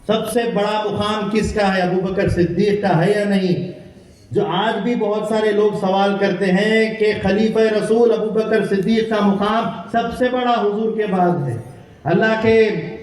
سب سے بڑا مقام کس کا ہے؟ ابو بکر صدیق کا ہے یا نہیں؟ جو آج بھی بہت سارے لوگ سوال کرتے ہیں کہ خلیفہ رسول ابو بکر صدیق کا مقام سب سے بڑا حضور کے بعد ہے۔ اللہ کے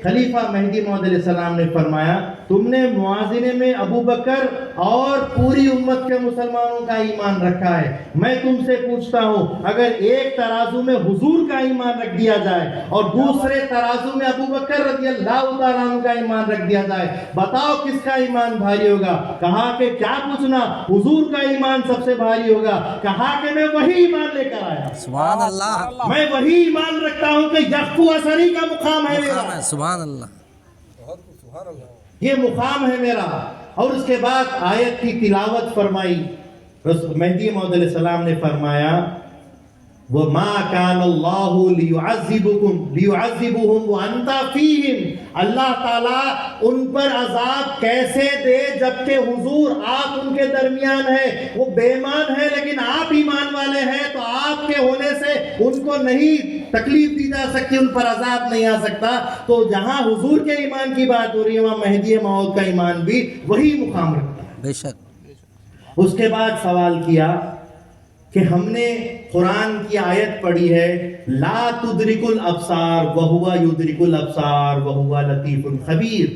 خلیفہ مہدی موعود علیہ السلام نے فرمایا تم نے موازنے میں ابو بکر اور پوری امت کے مسلمانوں کا ایمان رکھا ہے۔ میں تم سے پوچھتا ہوں، اگر ایک ترازو میں حضور کا ایمان رکھ دیا جائے اور دوسرے ترازو میں ابو بکر رضی اللہ تعالیٰ عنہ کا ایمان رکھ دیا جائے، بتاؤ کس کا ایمان بھاری ہوگا؟ کہا کہ کیا پوچھنا، حضور کا ایمان سب سے بھاری ہوگا۔ کہا کہ میں وہی ایمان لے کر آیا، سبحان اللہ۔ میں وہی ایمان رکھتا ہوں کہ یخفو اثری کا مقام ہے میرا، سبحان اللہ۔ یہ مقام ہے میرا۔ اور اس کے بعد آیت کی تلاوت فرمائی۔ مہدی موعود علیہ السلام نے فرمایا وَمَا كَانَ اللَّهُ لِيُعَذِّبُهُمْ وَأَنْتَ فِيهِمْ، اللہ تعالیٰ ان پر عذاب کیسے دے جبکہ حضور آپ ان کے درمیان ہے، وہ بے ایمان ہے لیکن آپ ایمان والے ہیں، تو آپ کے ہونے سے ان کو نہیں تکلیف دی جا سکتی، ان پر عذاب نہیں آ سکتا۔ تو جہاں حضور کے ایمان کی بات ہو رہی ہے وہاں مہدی موعود کا ایمان بھی وہی مقام رکھتا ہے۔ بے شک۔ اس کے بعد سوال کیا کہ ہم نے قرآن کی آیت پڑھی ہے لا تدرک الابصار وہو یدرک الابصار وہو لطیف الخبیر،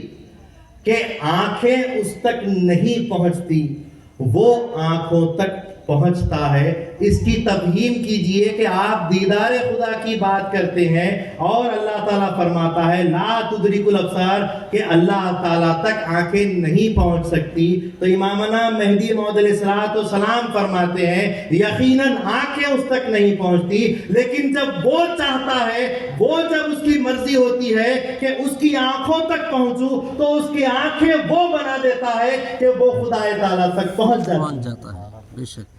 کہ آنکھیں اس تک نہیں پہنچتی، وہ آنکھوں تک پہنچتا ہے۔ اس کی تفہیم کیجئے کہ آپ دیدار خدا کی بات کرتے ہیں اور اللہ تعالیٰ فرماتا ہے لا تدرک الابصار، کہ اللہ تعالیٰ تک آنکھیں نہیں پہنچ سکتی۔ تو امامنا مہدی موعود علیہ السلام فرماتے ہیں یقیناً آنکھیں اس تک نہیں پہنچتی، لیکن جب وہ چاہتا ہے، وہ جب اس کی مرضی ہوتی ہے کہ اس کی آنکھوں تک پہنچوں، تو اس کی آنکھیں وہ بنا دیتا ہے کہ وہ خدا تعالیٰ تک پہنچ جاتا ہے۔ بے شک۔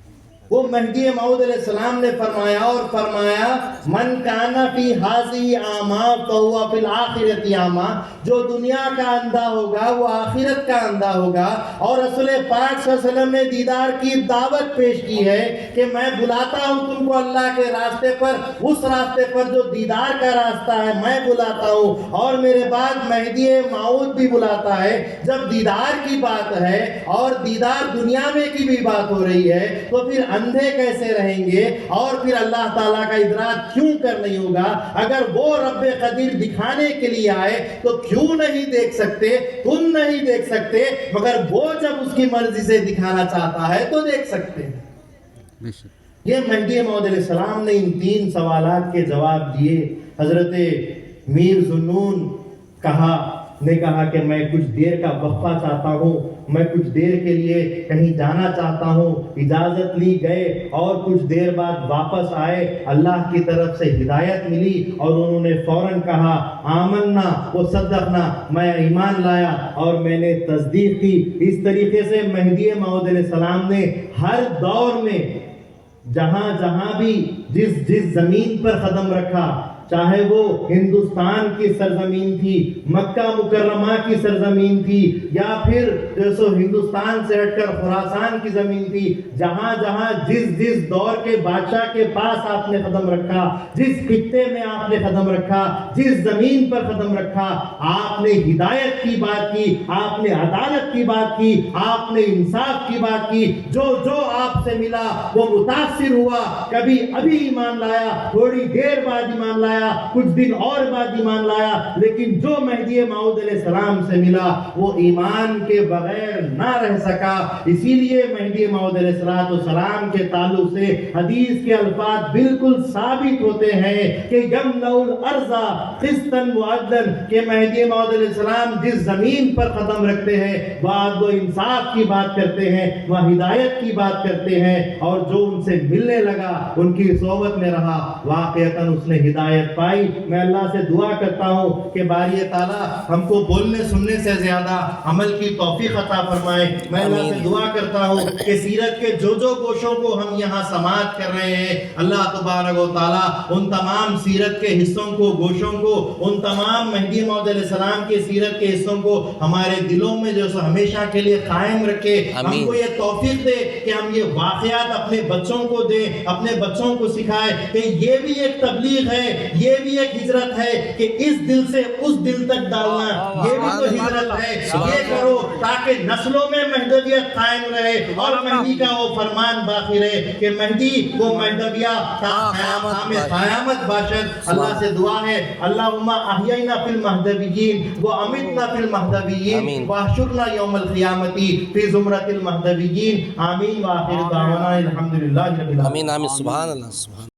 وہ مہدی موعود علیہ السلام نے فرمایا من کان فی ھذہ اعمی فہو فی الآخرۃ اعمی، جو دنیا کا اندھا ہوگا وہ آخرت کا اندھا ہوگا۔ اور رسول پاک صلی اللہ علیہ وسلم نے دیدار کی دعوت پیش کی ہے کہ میں بلاتا ہوں تم کو اللہ کے راستے پر، اس راستے پر جو دیدار کا راستہ ہے میں بلاتا ہوں، اور میرے بعد مہدی موعود بھی بلاتا ہے۔ جب دیدار کی بات ہے اور دیدار دنیا میں کی بھی بات ہو رہی ہے تو پھر اندھے کیسے رہیں گے، اور پھر اللہ تعالیٰ کا ادراک کیوں کر نہیں ہوگا؟ اگر وہ رب قدیر دکھانے کے لیے آئے تو کیوں نہیں دیکھ سکتے؟ تم نہیں دیکھ سکتے، مگر وہ جب اس کی مرضی سے دکھانا چاہتا ہے تو دیکھ سکتے ہیں۔ یہ مہدی موعود علیہ السلام نے ان 3 سوالات کے جواب دیے۔ حضرت میر ذوالنون نے کہا کہ میں کچھ دیر کا وقفہ چاہتا ہوں، میں کچھ دیر کے لیے کہیں جانا چاہتا ہوں. اجازت لی, گئے, اور کچھ دیر بعد واپس آئے. اللہ کی طرف سے ہدایت ملی اور انہوں نے فوراً کہا آمنا و صدقنا, میں ایمان لایا اور میں نے تصدیق کی. اس طریقے سے مہدی موعود علیہ السلام نے ہر دور میں جہاں جہاں بھی جس زمین پر قدم رکھا, چاہے وہ ہندوستان کی سرزمین تھی, مکہ مکرمہ کی سرزمین تھی, یا پھر جیسو ہندوستان سے ہٹ کر خراسان کی زمین تھی, جہاں جہاں جس دور کے بادشاہ کے پاس آپ نے قدم رکھا, جس خطے میں آپ نے قدم رکھا, جس زمین پر قدم رکھا, آپ نے ہدایت کی بات کی, آپ نے عدالت کی بات کی, آپ نے انصاف کی بات کی. جو آپ سے ملا وہ متاثر ہوا, کبھی ابھی ایمان لایا, تھوڑی دیر بعد ایمان لایا, کچھ دن اور بعد ایمان لایا, لیکن جو مہدی موعود علیہ السلام سے ملا وہ ایمان کے بغیر نہ رہ سکا. اسی لیے مہدی موعود علیہ السلام کے تعلق سے حدیث کے الفاظ بالکل ثابت ہوتے ہیں کہ یملأ الارض قسطا وعدلا, کہ مہدی موعود علیہ السلام جس زمین پر قدم رکھتے ہیں بعد وہ انصاف کی بات کرتے ہیں, وہ ہدایت کی بات کرتے ہیں, اور جو ان سے ملنے لگا ان کی صحبت میں رہا واقعتاً اس نے ہدایت پائی. میں اللہ سے دعا کرتا ہوں کہ باری تعالیٰ ہم کو بولنے سننے سے زیادہ عمل کی توفیق عطا فرمائے. میں اللہ سے دعا کرتا ہوں کہ سیرت کے جو گوشوں کو ہم یہاں سماعت کر رہے ہیں, اللہ تبارک و تعالیٰ ان تمام سیرت کے حصوں کو, گوشوں کو, ان تمام مہدی موعود علیہ السلام کے سیرت کے حصوں کو ہمارے دلوں میں جو ہمیشہ کے لیے قائم رکھے. ہم کو یہ توفیق دے کہ ہم یہ واقعات اپنے بچوں کو دیں, اپنے بچوں کو سکھائے کہ یہ بھی ایک تبلیغ ہے, یہ بھی ایک ہجرت ہے کہ اس دل سے اس دل تک ڈالنا, یہ بھی تو ہجرت ہے. یہ کرو تاکہ نسلوں میں مہدویت قائم رہے اور مہدی کا وہ فرمان باقی رہے کہ مہدی وہ مہدویہ قیامت باشد. اللہ سے دعا ہے اللہم احیینا فی المہدویین و امتنا فی المہدویین واحشرنا یوم القیامت فی زمرۃ المہدویین. آمین. وآخر دعوانا الحمدللہ رب العالمین. آمین آمین. سبحان اللہ. سبحان